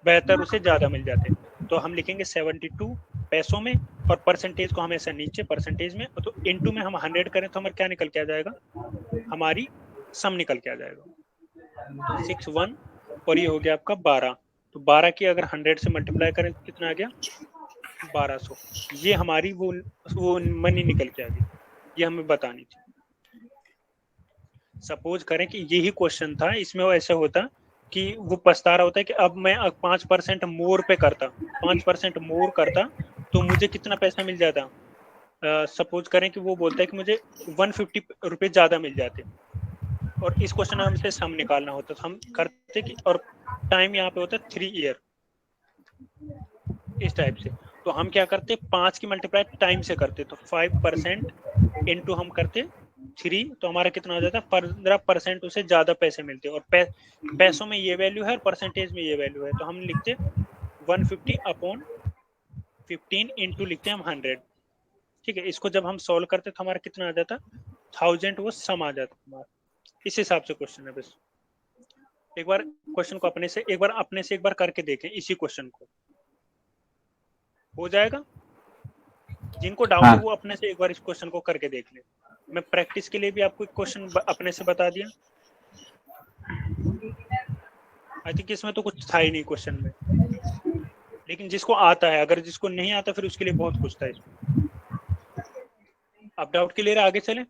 72 उसे ज्यादा मिल जाते। तो हम लिखेंगे 72 पैसों में, और परसेंटेज को हम ऐसा नीचे परसेंटेज में, तो इनटू में हम 100 करें तो हमारा क्या निकल के आ जाएगा? हमारी सम निकल के आ जाएगा। तो 61 और ये हो गया आपका 12। तो 12 की अगर 100 से मल्टीप्लाई करें तो कितना आ गया? 1200। ये हमारी वो मनी निकल के आ गई, ये हमें बतानी थी। सपोज करें कि यही क्वेश्चन था, इसमें वो ऐसे होता कि वो पछता रहा होता है कि अब मैं 5% मोर पे करता, 5% मोर करता तो मुझे कितना पैसा मिल जाता। सपोज करें कि वो बोलता है कि मुझे 150 रुपए ज्यादा मिल जाते, और इस क्वेश्चन में हमसे सम निकालना होता, तो हम करते कि, और टाइम यहाँ पे होता है 3 ईयर इस टाइप से। तो हम क्या करते? 5 की मल्टीप्लाई टाइम से करते, तो 5% इंटू हम करते 3, तो हमारा कितना हो जाता? 15% उसे ज्यादा पैसे मिलते, और पैसों में ये वैल्यू है और परसेंटेज में ये वैल्यू है, तो हम लिखते 150 अपॉन 15 इंटू लिखते हैं हम 100। ठीक है, इसको जब हम सॉल्व करते तो हमारा कितना आ जाता? 1000, वो सम आ जाता हमारा। इस हिसाब से क्वेश्चन है बस। एक बार क्वेश्चन को अपने से एक बार करके देखें, इसी क्वेश्चन को हो जाएगा। जिनको डाउट है वो अपने से एक बार इस क्वेश्चन को करके देख लें। मैं प्रैक्टिस के लिए भी आपको एक क्वेश्चन अपने से बता दिया। आई थिंक इसमें तो कुछ था ही नहीं क्वेश्चन में, लेकिन जिसको आता है, अगर जिसको नहीं आता फिर उसके लिए बहुत कुछ था इसमें। आप डाउट क्लियर आगे चलें।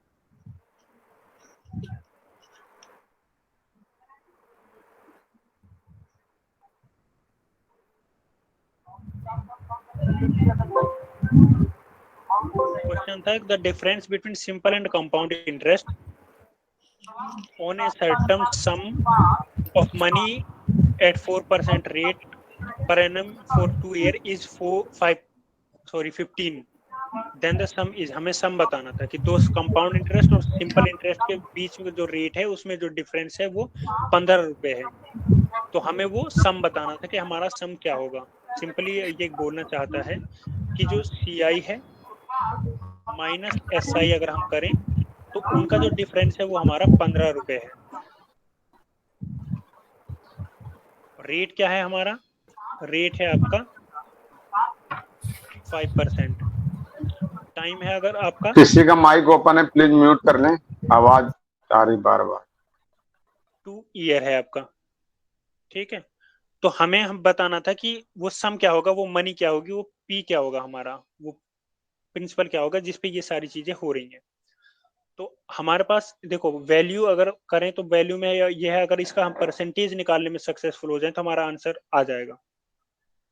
क्वेश्चन था the difference between simple and compound interest on a certain sum of money at 4% rate per annum for 2 year is 15, then the sum is, हमें सम बताना था कि दो कंपाउंड इंटरेस्ट और सिंपल इंटरेस्ट के बीच में जो रेट है उसमें जो डिफरेंस है वो 15 रुपए है। तो हमें वो सम बताना था कि हमारा सम क्या होगा। सिंपली ये बोलना चाहता है कि जो CI है माइनस SI अगर हम करें तो उनका जो डिफरेंस है वो हमारा 15 रुपए है। रेट क्या है हमारा? रेट है आपका 5%। टाइम है अगर आपका, किसी का माइक ओपन है प्लीज म्यूट कर लें, आवाज आ रही बार बार। 2 ईयर है आपका, ठीक है। तो हमें हम बताना था कि वो सम क्या होगा, वो मनी क्या होगी, वो पी क्या होगा, हमारा वो प्रिंसिपल क्या होगा जिसपे ये सारी चीजें हो रही हैं। तो हमारे पास देखो वैल्यू अगर करें तो वैल्यू में ये है, अगर इसका हम परसेंटेज निकालने में सक्सेसफुल हो जाए तो हमारा आंसर आ जाएगा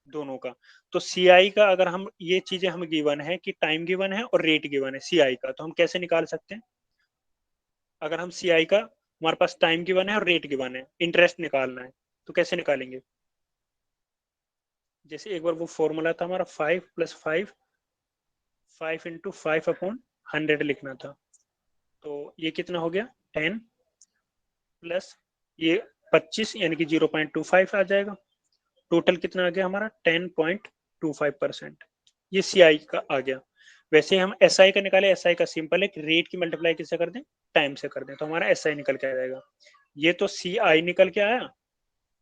दोनों का। तो CI का अगर हम ये चीजें हम गिवन है कि टाइम गिवन है और रेट गिवन है CI का, तो हम कैसे निकाल सकते हैं? अगर हम CI का, हमारे पास टाइम गिवन है और रेट गिवन है, इंटरेस्ट निकालना है, तो कैसे निकालेंगे? जैसे एक बार वो फॉर्मूला था हमारा 5 + 5 into 5/100 लिखना था। तो ये कितना हो गया 10 प्लस ये 25 यानी कि 0.25 आ जाएगा। टोटल कितना आ गया हमारा 10.25%। ये CI का आ गया। वैसे हम SI का निकाले, SI का सिंपल है कि रेट की मल्टीप्लाई किससे कर दें, टाइम से कर दें, तो हमारा SI निकल के आ जाएगा। ये तो CI निकल के आया।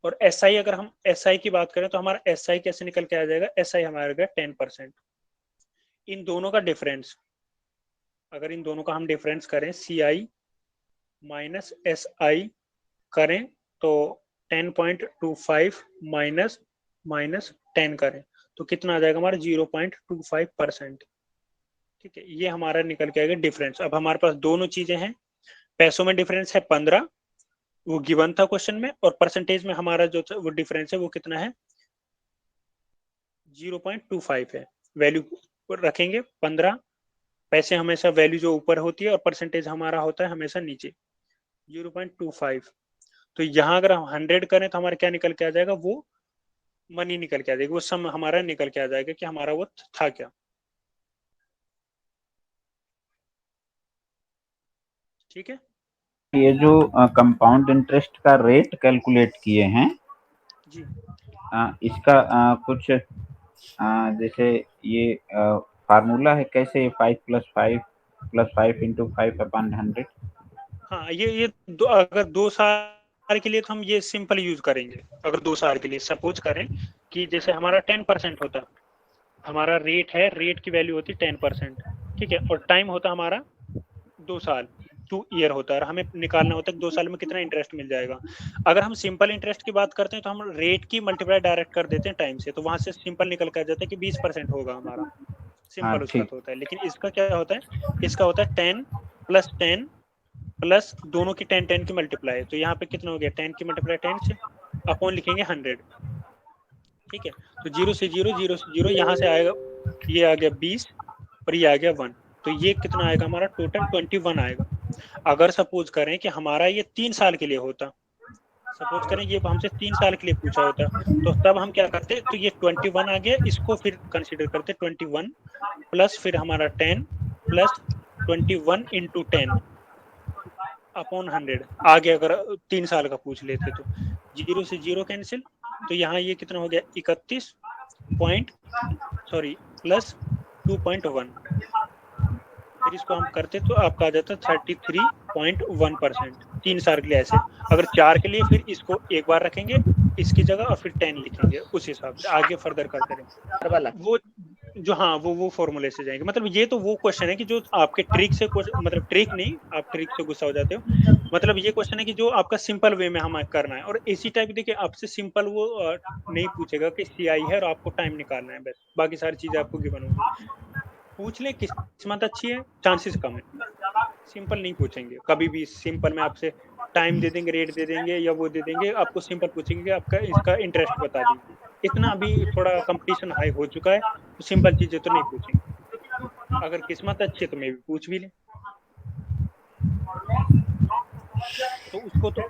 और SI अगर हम SI की बात करें तो हमारा SI कैसे निकल के आ जाएगा? SI हमारा गया 10%। इन दोनों का डिफरेंस, अगर इन दोनों का हम डिफरेंस करें CI माइनस SI करें तो 10.25 माइनस 10 करें तो कितना आ जाएगा हमारा 0.25%। ठीक है, ये हमारा निकल के आएगा डिफरेंस। अब हमारे पास दोनों चीजें हैं, पैसों में डिफरेंस है 15, वो गिवन था क्वेश्चन में, और परसेंटेज में हमारा जो वो डिफरेंस है वो कितना है 0.25 है। वैल्यू रखेंगे 15, पैसे हमेशा वैल्यू जो ऊपर होती है और परसेंटेज हमारा होता है हमेशा नीचे 0.25। तो यहाँ अगर हम 100 करें तो हमारा क्या निकल के आ जाएगा, वो मनी निकल के आ जाएगी, वो सम हमारा निकल के आ जाएगा कि हमारा वो था क्या। ठीक है, ये जो कंपाउंड इंटरेस्ट का रेट कैलकुलेट किए हैं जी इसका कुछ जैसे ये फार्मूला है कैसे 5 + 5 + 5 into 5/100? हाँ, ये अगर 2 साल के लिए तो हम ये सिंपल यूज करेंगे। अगर 2 साल के लिए सपोज करें कि जैसे हमारा 10% होता, हमारा रेट है, रेट की वैल्यू होती 10%, ठीक है, और टाइम होता हमारा 2 साल, 2 ईयर होता है, और हमें निकालना होता है कि 2 साल में कितना इंटरेस्ट मिल जाएगा। अगर हम सिंपल इंटरेस्ट की बात करते हैं तो हम रेट की मल्टीप्लाई डायरेक्ट कर देते हैं टाइम से, तो वहां से सिंपल निकल कर जाता है कि 20% होगा हमारा, सिंपल उसका तो होता है। लेकिन इसका क्या होता है, इसका होता है 10 + 10 प्लस दोनों की 10 की मल्टीप्लाई। तो यहाँ पे कितना हो गया 10 की मल्टीप्लाई 10 से, अपॉन लिखेंगे 100। ठीक है, तो 0 से 0 यहाँ से आएगा, ये आ गया 20 और ये आ गया 1, तो ये कितना आएगा हमारा टोटल 21 आएगा। अगर सपोज करें कि हमारा ये 3 साल के लिए होता, सपोज करें ये हमसे 3 साल के लिए पूछा होता, तो तब हम क्या करते, तो ये 21 आ गया, इसको फिर कंसीडर करते 21 प्लस फिर हमारा 10 प्लस 21 into 10 अपॉन 100 आगे अगर 3 साल का पूछ लेते तो 0 से 0 कैंसिल, तो यहाँ ये कितना हो गया 31 पॉइंट प्लस 2.1, फिर इसको हम करते तो आपका आ जाता 33.1%। 3 साल के लिए ऐसे। अगर 4 के लिए फिर इसको एक बार रखेंगे इसकी जगह और फिर 10 लिखेंगे, उस हिसाब से आगे फर्दर करते रहेंगे। वाला वो जो हाँ वो फॉर्मूले से जाएंगे। मतलब ये तो वो क्वेश्चन है कि जो आपके ट्रिक से मतलब ट्रिक नहीं, आप ट्रिक से गुस्सा हो जाते हो। मतलब ये क्वेश्चन है कि जो आपका सिंपल वे में हमें करना है। और इसी टाइप देखिए आपसे सिंपल वो नहीं पूछेगा कि सीआई है और आपको टाइम निकालना है, बस बाकी सारी चीजें आपको गिवन होगी। पूछ ले किस्मत अच्छी है, चांसेस कम है। सिंपल नहीं पूछेंगे कभी भी। सिंपल में आपसे टाइम दे देंगे, रेट दे देंगे या वो दे देंगे, आपको सिंपल पूछेंगे कि आपका इसका इंटरेस्ट बता दीजिए। इतना अभी थोड़ा कंपटीशन हाई हो चुका है तो सिंपल चीजें तो नहीं पूछेंगे। अगर किस्मत अच्छी है तो मैं भी पूछ भी लें, तो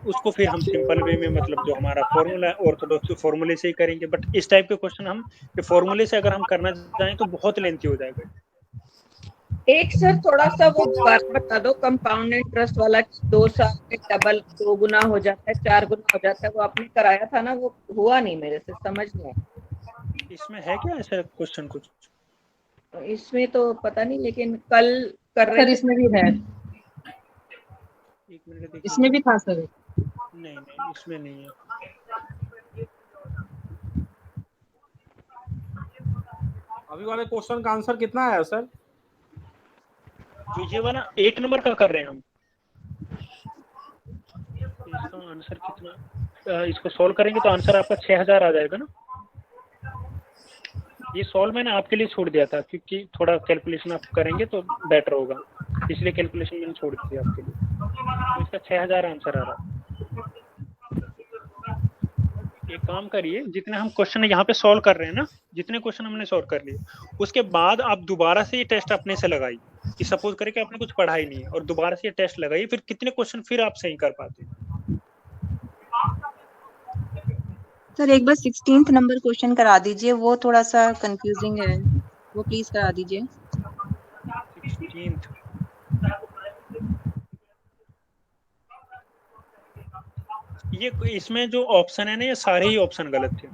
उसको फिर हम सिंपल वे में मतलब जो हमारा फॉर्मूला है ऑर्थोडॉक्स फॉर्मूले से ही करेंगे। बट इस टाइप के क्वेश्चन हम फॉर्मूले से अगर हम करना चाहें तो बहुत लेंथी हो जाएगा। एक सर थोड़ा सा वो दोबारा बता दो, कंपाउंड इंटरेस्ट वाला 2 साल में डबल 2 गुना हो जाता है, 4 गुना हो जाता है, वो आपने कराया था ना, वो हुआ नहीं मेरे से, समझ नहीं आया। इसमें है क्या ऐसा क्वेश्चन कुछ? इसमें तो पता नहीं, लेकिन कल कर रहे सर थे। इसमें भी है, एक मिनट देखिए। इसमें भी था सर। नहीं इसमें नहीं है। अभी वाले क्वेश्चन का आंसर कितना आया सर? जो ये वाला 8 नंबर का कर रहे हैं हम, इसका आंसर कितना, इसको सॉल्व करेंगे तो आंसर आपका 6000 आ जाएगा ना। ये सॉल्व मैंने आपके लिए छोड़ दिया था क्योंकि थोड़ा कैलकुलेशन आप करेंगे तो बेटर होगा, इसलिए कैलकुलेशन मैंने छोड़ दी आपके लिए। तो इसका 6000 आंसर आ रहा है। एक काम करिए, जितने हम क्वेश्चन यहाँ पे सॉल्व कर रहे हैं ना, जितने क्वेश्चन हमने सॉल्व कर लिए उसके बाद आप दोबारा से ये टेस्ट अपने से लगाइए। कि सपोज करें कि आपने कुछ पढ़ा ही नहीं है और दोबारा से ये टेस्ट लगाइए, फिर कितने क्वेश्चन फिर आप सही कर पाते हैं। सर एक बार 16th नंबर क्वेश्चन करा दीजिए, वो थोड़ा सा कंफ्यूजिंग है, वो प्लीज करा दीजिए। 16th ये इसमें जो ऑप्शन है ना, ये सारे ही ऑप्शन गलत थे।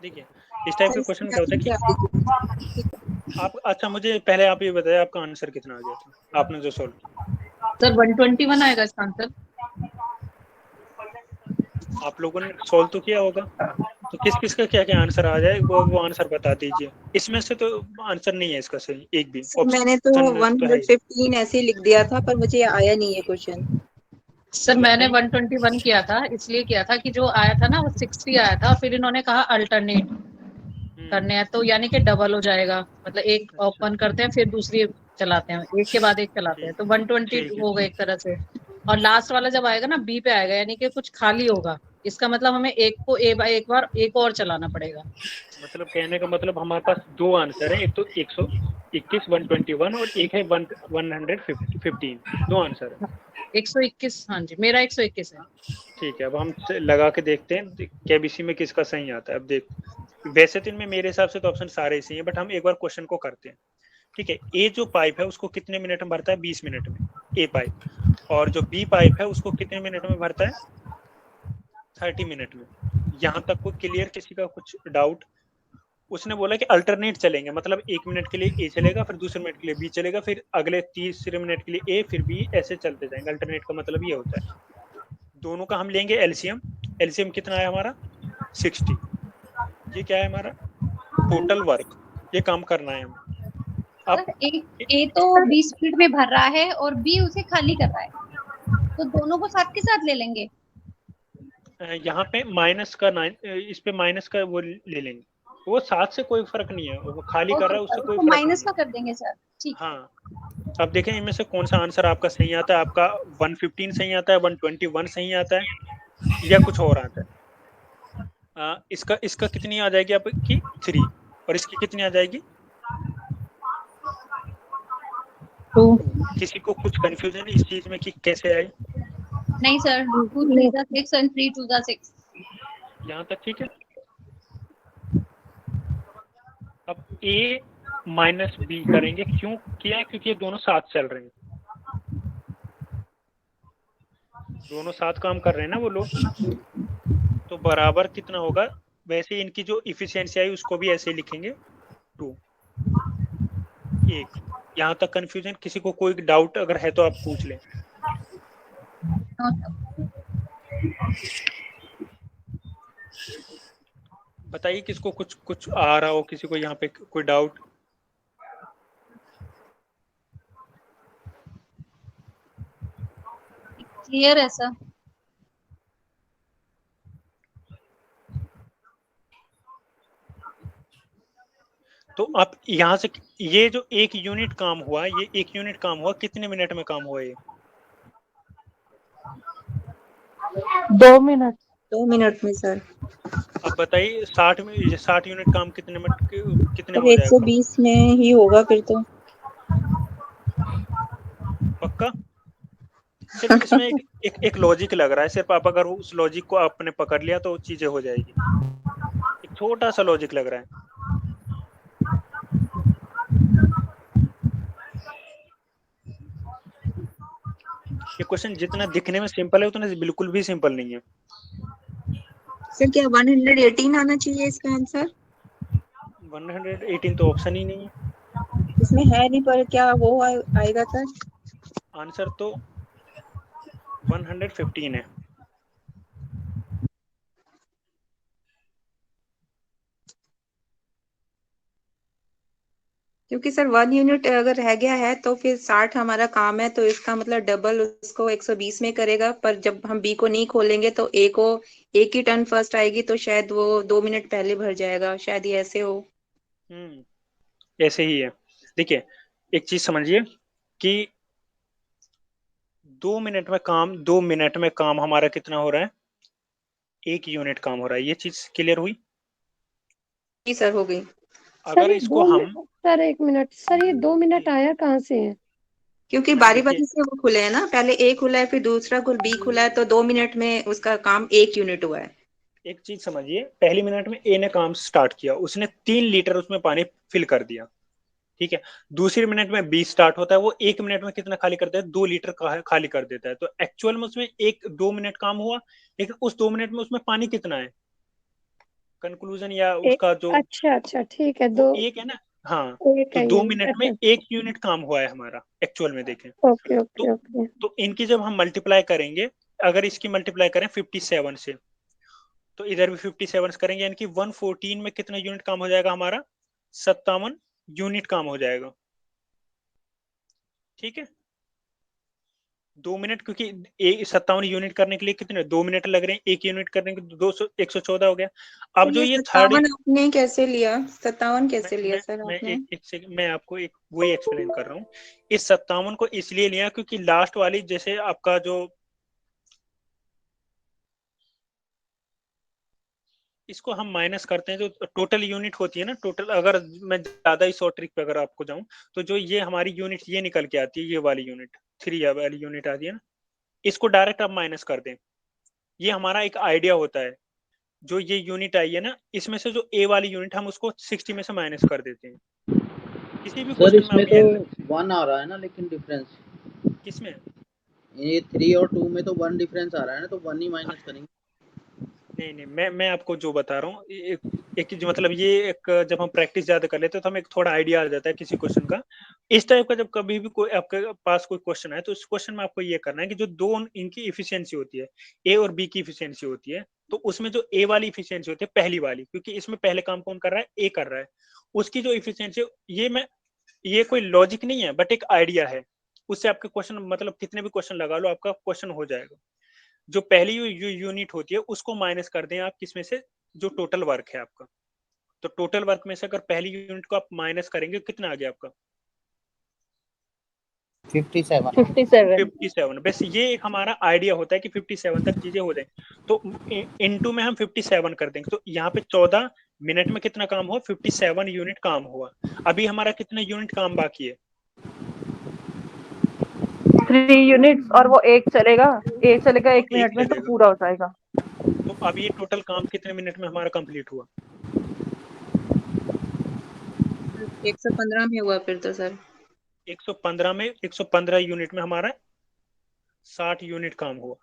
देखिए इस टाइप के क्वेश्चन क्या होता है कि आप, अच्छा मुझे पहले आप ये बताइए आपका आंसर कितना आ गया था आपने जो सॉल्व किया? सर 121 आएगा इसका आंसर। आप लोगों ने सॉल्व तो किया होगा, तो किस किस का क्या क्या आंसर आ जाए वो आंसर बता दीजिए। इसमें से तो आंसर नहीं है इसका सही एक भी। मैंने तो 115 ऐसे ही लिख दिया था, पर मुझे आया नहीं है क्वेश्चन। सर मैंने 121 किया था, इसलिए किया था कि जो आया था ना वो 60 आया था, फिर इन्होंने कहा अल्टरनेट करने हैं, तो यानी कि डबल हो जाएगा। मतलब एक ओपन करते हैं फिर दूसरी चलाते हैं, एक के बाद एक चलाते हैं, तो 120 हो गए एक तरह से। और लास्ट वाला जब आएगा ना बी पे आएगा, यानी कि कुछ खाली होगा, इसका मतलब हमें एक को एक बार एक और चलाना पड़ेगा। मतलब कहने का मतलब हमारे पास दो आंसर है, एक तो 121 121 और एक है 115। दो आंसर है। 121, हाँ जी मेरा 121 है। ठीक है, अब हम लगा के देखते हैं केबीसी में किसका सही आता है। अब देख, वैसे तो इनमें मेरे हिसाब से तो ऑप्शन सारे सही हैं, बट हम एक बार क्वेश्चन को करते हैं। ठीक है, ए जो पाइप है उसको कितने मिनट में भरता है? 20 मिनट में ए पाइप। और जो बी पाइप है उसको कितने मिनट में भरता है? 30 मिनट में। यहाँ तक को क्लियर? किसी का कुछ डाउट? उसने बोला कि अल्टरनेट चलेंगे, मतलब 1 मिनट के लिए ए चलेगा, फिर दूसरे मिनट के लिए बी चलेगा, फिर अगले तीसरे मिनट के लिए ए, फिर बी, ऐसे चलते जाएंगे। अल्टरनेट का मतलब ये होता है। दोनों का हम लेंगे एलसीएम। एलसीएम कितना है हमारा? 60। ये क्या है हमारा? Total work. ये काम करना है हमें। अब ए तो 20 मिनट में भर रहा है और बी उसे खाली कर रहा है, तो दोनों को साथ के साथ ले लेंगे। यहाँ पे माइनस का 9, इस पे माइनस का वो ले लेंगे। वो साथ से कोई फर्क नहीं है, वो खाली कर रहा है उससे कोई फर्क माइनस का कर देंगे सर। ठीक। हाँ, अब देखें इनमें से कौन सा आंसर आपका सही आता है। आपका 115 सही आता है, 121 सही आता है, या कुछ और आता है। इसका कितनी आ जाएगी आपकी? 3। और इसकी कितनी आ जाएगी? 2। किसी को कुछ कंफ्यूजन इस चीज में कि कैसे आई? नहीं सर, 2 3 6 and 3 2 6। यहाँ तक ठीक है। अब ए माइनस बी करेंगे, क्यों किया? क्योंकि ये दोनों साथ चल रहे हैं, दोनों साथ काम कर रहे हैं ना वो लोग। तो बराबर कितना होगा? वैसे इनकी जो इफिशियंसी आई उसको भी ऐसे ही लिखेंगे, 1। यहाँ तक कंफ्यूजन, किसी को कोई डाउट अगर है तो आप पूछ लें। बताइए किसको कुछ कुछ आ रहा हो, किसी को यहाँ पे कोई डाउट। क्लियर है सर। तो आप यहाँ से ये जो 1 यूनिट काम हुआ, ये 1 यूनिट काम हुआ कितने मिनट में काम हुआ ये? 2 मिनट। 2 मिनट में सर। अब बताइए 60 यूनिट काम कितने मिनट कितने में तो हो जाएगा? 120 में ही होगा फिर तो। पक्का? सिर्फ इसमें एक लॉजिक लग रहा है, सिर्फ आप अगर उस लॉजिक को आपने पकड़ लिया तो चीजें हो जाएगी। एक छोटा सा लॉजिक लग रहा है। ये क्वेश्चन जितना दिखने में सिंपल है उतना बिल्कुल भी सिंपल नहीं है। सर क्या 118 आना चाहिए इसका आंसर? 118 तो ऑप्शन ही नहीं है इसमें है नहीं, पर क्या वो आएगा सर? आंसर तो 115 है। क्योंकि सर 1 यूनिट अगर रह गया है तो फिर 60 हमारा काम है, तो इसका मतलब डबल उसको 120 में करेगा। पर जब हम बी को नहीं खोलेंगे तो ए को एक ही टर्न फर्स्ट आएगी, तो शायद वो 2 मिनट पहले भर जाएगा, शायद ये ऐसे हो। ऐसे ही है। देखिए एक चीज समझिए कि 2 मिनट में काम हमारा कितना हो रहा है? 1 यूनिट काम हो रहा है। ये चीज क्लियर हुई? जी सर, हो गई। अगर इसको हम सर 1 मिनट सर, ये 2 मिनट आया कहाँ से है? क्योंकि नहीं, बारी देखिए बारी से वो खुले हैं ना, पहले ए खुला है फिर दूसरा खुल बी खुला है, तो 2 मिनट में उसका काम 1 यूनिट हुआ है। एक चीज समझिए, पहली मिनट में ए ने काम स्टार्ट किया, उसने 3 लीटर उसमें पानी फिल कर दिया, ठीक है। दूसरी मिनट में बी स्टार्ट होता है, वो 1 मिनट में कितना खाली करता है? 2 लीटर खाली कर देता है। तो एक्चुअल में उसमें 2 मिनट काम हुआ, लेकिन उस 2 मिनट में उसमें पानी कितना है? कंक्लूजन या उसका जो अच्छा ठीक है, वो 2 एक है ना। हाँ, एक तो है 2 ये। मिनट में अच्छा 1 यूनिट काम हुआ है हमारा एक्चुअल में, देखें ओके तो। Okay okay. तो इनकी जब हम मल्टीप्लाई करेंगे, अगर इसकी मल्टीप्लाई करें 57 से, तो इधर भी 57 करेंगे, यानी कि 114 में कितना यूनिट काम हो जाएगा हमारा? 57 यूनिट काम हो जाएगा, ठीक है। 2 मिनट, क्योंकि 57 यूनिट करने के लिए कितने 2 मिनट लग रहे हैं, 1 यूनिट करने के 200 114 हो गया। तो अब जो ये ये थर्ड, 57 आपने कैसे लिया? 57 मैं कैसे लिया मैं सर मैं आपने? एक सेकंड, मैं आपको एक वही एक्सप्लेन कर रहा हूँ। इस 57 को इसलिए लिया क्योंकि लास्ट वाली, जैसे आपका जो इसको हम माइनस करते हैं, जो टोटल यूनिट होती है ना, टोटल, अगर मैं ज्यादा ही शॉर्ट ट्रिक पे अगर आपको जाऊं, तो जो ये हमारी यूनिट ये निकल के आती है, ये वाली यूनिट 3 वाली यूनिट आती है ना, इसको डायरेक्ट आप माइनस कर दें। ये हमारा एक आइडिया होता है। जो ये यूनिट आई है ना, इसमें से जो ए वाली यूनिट, हम उसको 60 में से माइनस कर देते हैं। किसी भी सर क्वेश्चन में इसमें आप तो ये 1 आ रहा है ना, लेकिन डिफरेंस किसमें? ये 3 और 2 में तो 1 डिफरेंस आ रहा है ना, तो 1 ही हाँ, माइनस करेंगे। नहीं, मैं आपको जो बता रहा हूँ, एक जो मतलब ये एक, जब हम प्रैक्टिस ज्यादा कर लेते हैं तो हमें एक थोड़ा आइडिया आ जाता है किसी क्वेश्चन का। इस टाइप का जब कभी भी कोई आपके पास कोई क्वेश्चन है, तो इस क्वेश्चन में आपको ये करना है कि जो दो इनकी इफिशियंसी होती है, ए और बी की इफिशियंसी होती है, तो उसमें जो ए वाली इफिशियंसी होती है पहली वाली, क्योंकि इसमें पहले काम कौन कर रहा है? ए कर रहा है। उसकी जो इफिशियंसी, ये कोई लॉजिक नहीं है, बट एक आइडिया है। उससे आपके क्वेश्चन, मतलब कितने भी क्वेश्चन लगा लो, आपका क्वेश्चन हो जाएगा। जो पहली यूनिट होती है उसको माइनस कर दें आप किसमें से? जो टोटल वर्क है आपका। तो टोटल वर्क में से अगर पहली यूनिट को आप माइनस करेंगे, कितना आ गया आपका? 57। बस ये एक हमारा आइडिया होता है कि 57 तक चीजें हो जाए, तो इनटू में हम 57 कर देंगे, तो यहाँ पे 14 मिनट में कितना काम हुआ? 57 यूनिट काम हुआ। अभी हमारा कितना यूनिट काम बाकी है? 3 यूनिट्स, और वो एक चलेगा 1 और एक मिनट में तो चलेगा। पूरा हो जाएगा। तो अब ये टोटल काम कितने मिनट में हमारा कंप्लीट हुआ? 115 में हुआ फिर तो सर। 115 यूनिट में हमारा 60 यूनिट काम हुआ।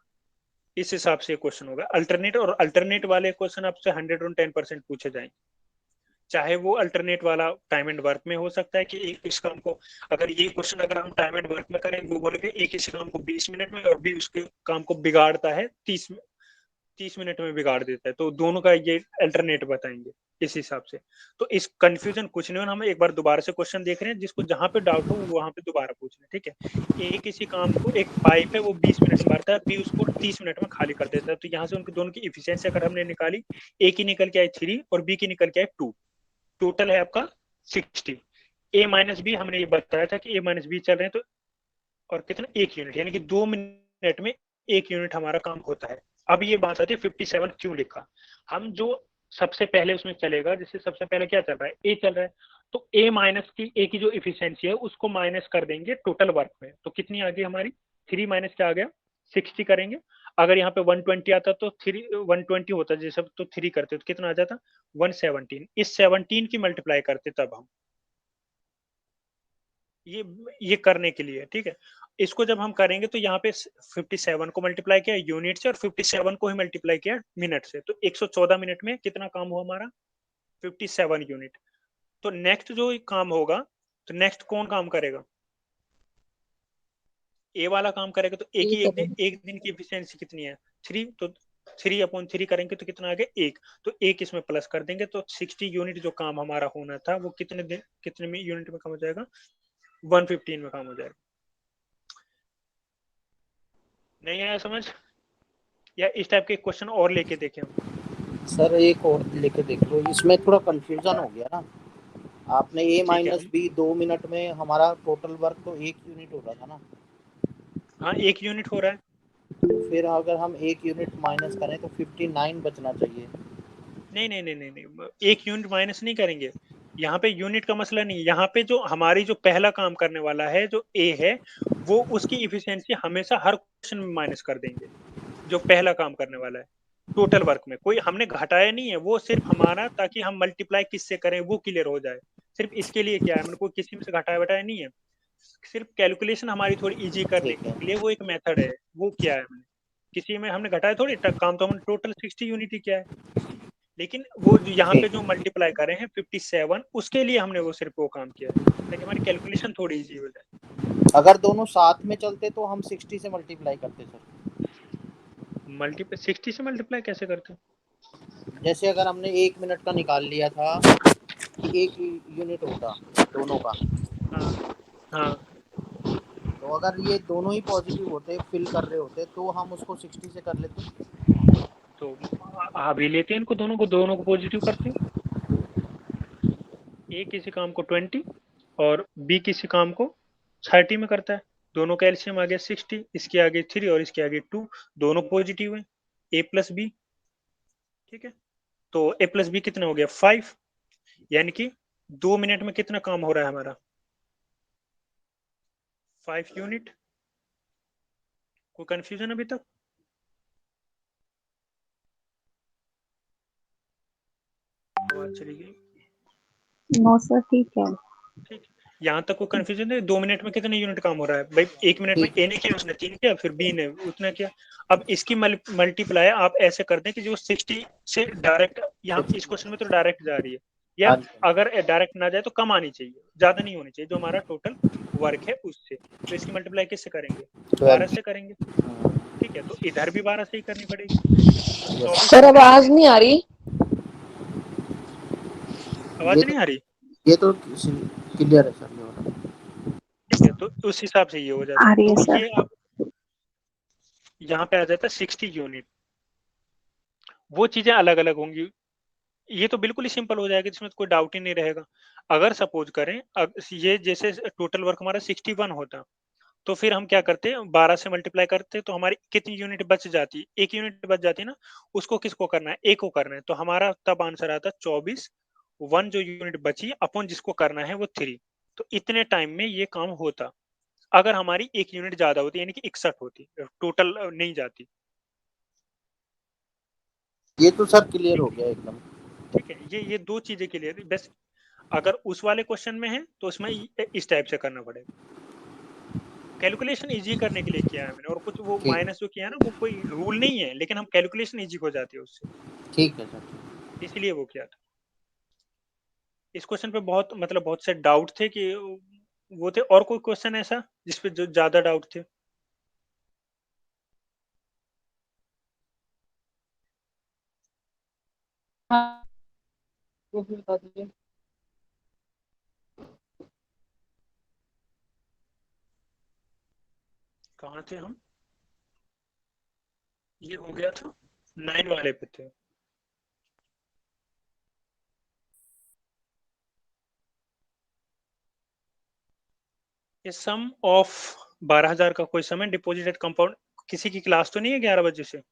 इस हिसाब से क्वेश्चन होगा अल्टरनेट, और अल्टरनेट वाले क्वेश्चन आपसे 110% पूछे जाएंगे। चाहे वो अल्टरनेट वाला टाइम एंड वर्क में हो सकता है कि एक इस काम को, अगर ये क्वेश्चन अगर हम टाइम एंड वर्क में करें, वो बोलेंगे एक इस काम को 20 मिनट में और भी उसके काम को बिगाड़ता है 30 मिनट में बिगाड़ देता है, तो दोनों का ये अल्टरनेट बताएंगे इस हिसाब से। तो इस कंफ्यूजन कुछ नहीं होना, हम एक बार दोबारा से क्वेश्चन देख रहे हैं, जिसको जहां पे डाउट हो वहां पे दोबारा पूछ रहे हैं, ठीक है। एक किसी काम को, एक पाइप है वो 20 मिनट में भरता है, बी उसको 30 मिनट में खाली कर देता है, तो यहाँ से उनके दोनों की इफिशियंसी अगर हमने निकाली, ए की निकल के आई 3 और बी की निकल के आई 2, टोटल है आपका 60। ए माइनस बी हमने ये बताया था कि ए माइनस बी चल रहे हैं, तो और कितना 1 यूनिट, यानी कि 2 मिनट में 1 यूनिट हमारा काम होता है। अब ये बात आती है 57 क्यों लिखा, हम जो सबसे पहले उसमें चलेगा, जैसे सबसे पहले क्या चल रहा है, ए चल रहा है, तो ए माइनस की ए की जो इफिशियंसी है उसको माइनस कर देंगे टोटल वर्क में, तो कितनी आ गई हमारी 3 माइनस क्या आ गया 60 करेंगे। अगर यहाँ पे 120 आता तो 120 होता जैसे, तो 3 करते तो कितना आ जाता 117, इस 17 की मल्टीप्लाई करते तब हम ये करने के लिए, ठीक है। इसको जब हम करेंगे तो यहाँ पे 57 को मल्टीप्लाई किया यूनिट से और 57 को ही मल्टीप्लाई किया मिनट से, तो 114 मिनट में कितना काम हुआ हमारा 57 यूनिट। तो नेक्स्ट जो काम होगा, तो नेक्स्ट कौन काम करेगा, ए वाला काम करेगा, तो ए की एक दिन की एफिशिएंसी कितनी है 3, तो 3/3 करेंगे तो कितना आ गया 1, तो 1 इसमें प्लस कर देंगे, तो 60 यूनिट जो काम हमारा होना था वो कितने में यूनिट में कम हो जाएगा 115 में काम हो जाएगा। नहीं आया समझ, या इस टाइप के क्वेश्चन और लेके देखें हम। सर एक और लेके देख लो, इसमें थोड़ा कंफ्यूजन हो गया ना, आपने ए माइनस बी 2 मिनट में, हमारा टोटल वर्क तो 1 यूनिट हो रहा था ना। हाँ 1 यूनिट हो रहा है, तो फिर अगर हम 1 यूनिट माइनस करें तो 59 बचना चाहिए। नहीं, 1 यूनिट माइनस नहीं करेंगे, यहाँ पे यूनिट का मसला नहीं है, यहाँ पे जो हमारी जो पहला काम करने वाला है जो ए है, वो उसकी इफिशियंसी हमेशा हर क्वेश्चन में माइनस कर देंगे, जो पहला काम करने वाला है टोटल वर्क में, कोई हमने घटाया नहीं है, वो सिर्फ हमारा ताकि हम मल्टीप्लाई किससे करें वो क्लियर हो जाए, सिर्फ इसके लिए क्या है, हमने कोई किसी में से घटाया बटाया नहीं है, सिर्फ कैलकुलेशन हमारी थोड़ी इजी करने के लिए वो एक मेथड है, वो क्या है, किसी में हमने घटाया थोड़ी, काम तो हमने टोटल 60 यूनिट ही किया है, लेकिन वो यहाँ पे जो मल्टीप्लाई कर रहे हैं 57, उसके लिए हमने वो सिर्फ वो काम किया है ताकि हमारी कैलकुलेशन थोड़ी इजी हो जाए। अगर दोनों साथ में चलते तो हम 60 से मल्टीप्लाई करते सर। 60 से मल्टीप्लाई कैसे करते? जैसे अगर हमने 1 मिनट का निकाल लिया था, 1 यूनिट होता दोनों का। हाँ। तो अगर ये दोनों ही पॉजिटिव होते, फिल कर रहे होते, तो हम उसको 60 से कर लेते। तो अभी लेते हैं इनको दोनों को पॉजिटिव करते हैं, ए किसी काम को 20 और बी किसी काम को 30 में करता है, दोनों का एलसीएम आ गया 60, इसके आगे 3 और इसके आगे 2, दोनों पॉजिटिव है, ए प्लस बी, ठीक है। तो ए प्लस बी कितना हो गया 5, यानी कि 2 मिनट में कितना काम हो रहा है हमारा 5 यूनिट। कोई कंफ्यूजन अभी तक? आवाज चली गई। नो सर ठीक है। ठीक, यहाँ तक कोई कंफ्यूजन है? 2 मिनट में कितने यूनिट काम हो रहा है भाई, 1 मिनट में ए ने किया उसने 3 किया, फिर बी ने उतना किया। अब इसकी मल्टीप्लाई आप ऐसे कर दें कि जो 60 से डायरेक्ट, यहाँ इस क्वेश्चन में तो डायरेक्ट जा रही है, या अगर डायरेक्ट ना जाए तो कम आनी चाहिए, ज्यादा नहीं होनी चाहिए, जो हमारा टोटल वर्क है उससे। तो इसकी मल्टीप्लाई किससे करेंगे 12 से करेंगे, ठीक है। तो इधर भी 12 से ही करनी पड़ेगी। सर आवाज नहीं आ रही, आवाज नहीं आ रही, ये तो क्लियर है सर, ठीक है। तो उस हिसाब से ये हो जाता है, तो ये अब यहाँ पे आ जाता है 60 यूनिट, वो चीजें अलग अलग होंगी। ये तो बिल्कुल ही सिंपल हो जाएगा, जिसमें कोई डाउट ही नहीं रहेगा। अगर सपोज करें ये जैसे टोटल वर्क हमारा 61 होता, तो फिर हम क्या करते 12 से मल्टीप्लाई करते, तो हमारी कितनी यूनिट बच जाती, 1 यूनिट बच जाती ना, उसको किसको करना है, ए को करना है, तो हमारा तब आंसर आता 24, 1 जो यूनिट बची अपन जिसको करना है वो 3, तो इतने टाइम में ये काम होता। अगर हमारी 1 यूनिट ज्यादा होती यानी कि 61 होती, टोटल नहीं जाती। ये तो सर क्लियर हो गया एकदम, ठीक है। ये 2 चीजें क्लियर, बस अगर उस वाले क्वेश्चन में है तो उसमें इस टाइप से करना पड़ेगा। कैलकुलेशन इजी करने के लिए किया है मैंने, और कुछ वो माइनस जो किया है ना, वो कोई रूल नहीं है, लेकिन हम कैलकुलेशन इजी हो जाती है उससे, ठीक है सर, इसलिए वो किया था। इस क्वेश्चन पे बहुत मतलब बहुत से डाउट थे कि वो थे। और कोई क्वेश्चन ऐसा जिसपे जो ज्यादा डाउट थे? हाँ, वो भी बता दीजिए। कहाँ थे हम? ये हो गया था 9 वाले पे थे। ये सम ऑफ 12,000 का कोई सम है डिपॉजिटेड कंपाउंड। किसी की क्लास तो नहीं है 11 बजे से?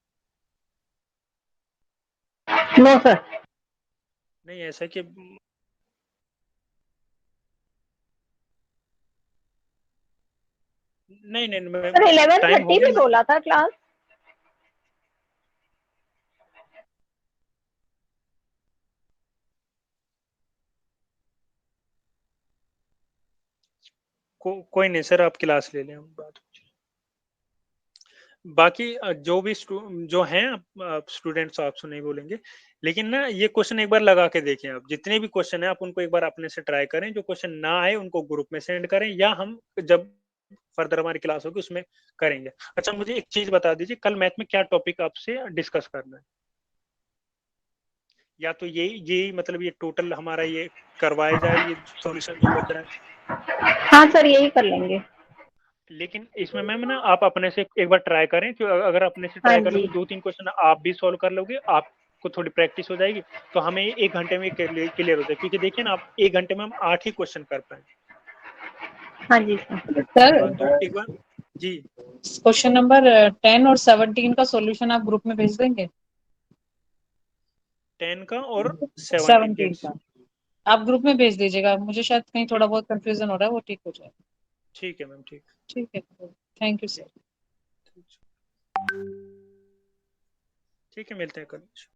No sir. नहीं ऐसा कि नहीं नहीं मैं सर टाइम हो 11:30 गया पे बोला था क्लास। कोई नहीं सर, आप क्लास ले लें, हम बात। बाकी जो भी जो हैं स्टूडेंट्स आपसे नहीं बोलेंगे, लेकिन ना ये क्वेश्चन एक बार लगा के देखें। आप जितने भी क्वेश्चन है आप उनको एक बार अपने से ट्राई करें। जो क्वेश्चन ना आए उनको ग्रुप में सेंड करें, या हम जब फर्दर हमारी क्लास होगी उसमें करेंगे। अच्छा मुझे एक चीज बता दीजिए, कल मैथ में क्या टॉपिक आपसे डिस्कस करना है? या तो यही मतलब ये टोटल हमारा ये करवाया जाए, ये सॉल्यूशन जो बच रहा है। हाँ सर यही कर लेंगे। लेकिन इसमें मैम ना आप अपने से एक बार ट्राई करें, कि अगर अपने से हाँ ट्राई कर जी। लोगे 2-3 क्वेश्चन आप भी सॉल्व कर लोगे, आपको थोड़ी प्रैक्टिस हो जाएगी, तो हमें 1 घंटे में क्लियर हो जाए। क्योंकि देखिए ना, आप 1 घंटे में हम 8 ही क्वेश्चन कर पाए। हाँ जी सर। सर तो एक बार जी, क्वेश्चन नंबर 10 और 17 का सॉल्यूशन आप ग्रुप में भेज देंगे? 10 का और 17 17 का आप ग्रुप में भेज दीजिएगा, मुझे शायद कहीं थोड़ा बहुत कंफ्यूजन हो रहा है, वो ठीक हो जाए। ठीक है मैम, ठीक ठीक है, थैंक यू सर। ठीक है, मिलते हैं कल।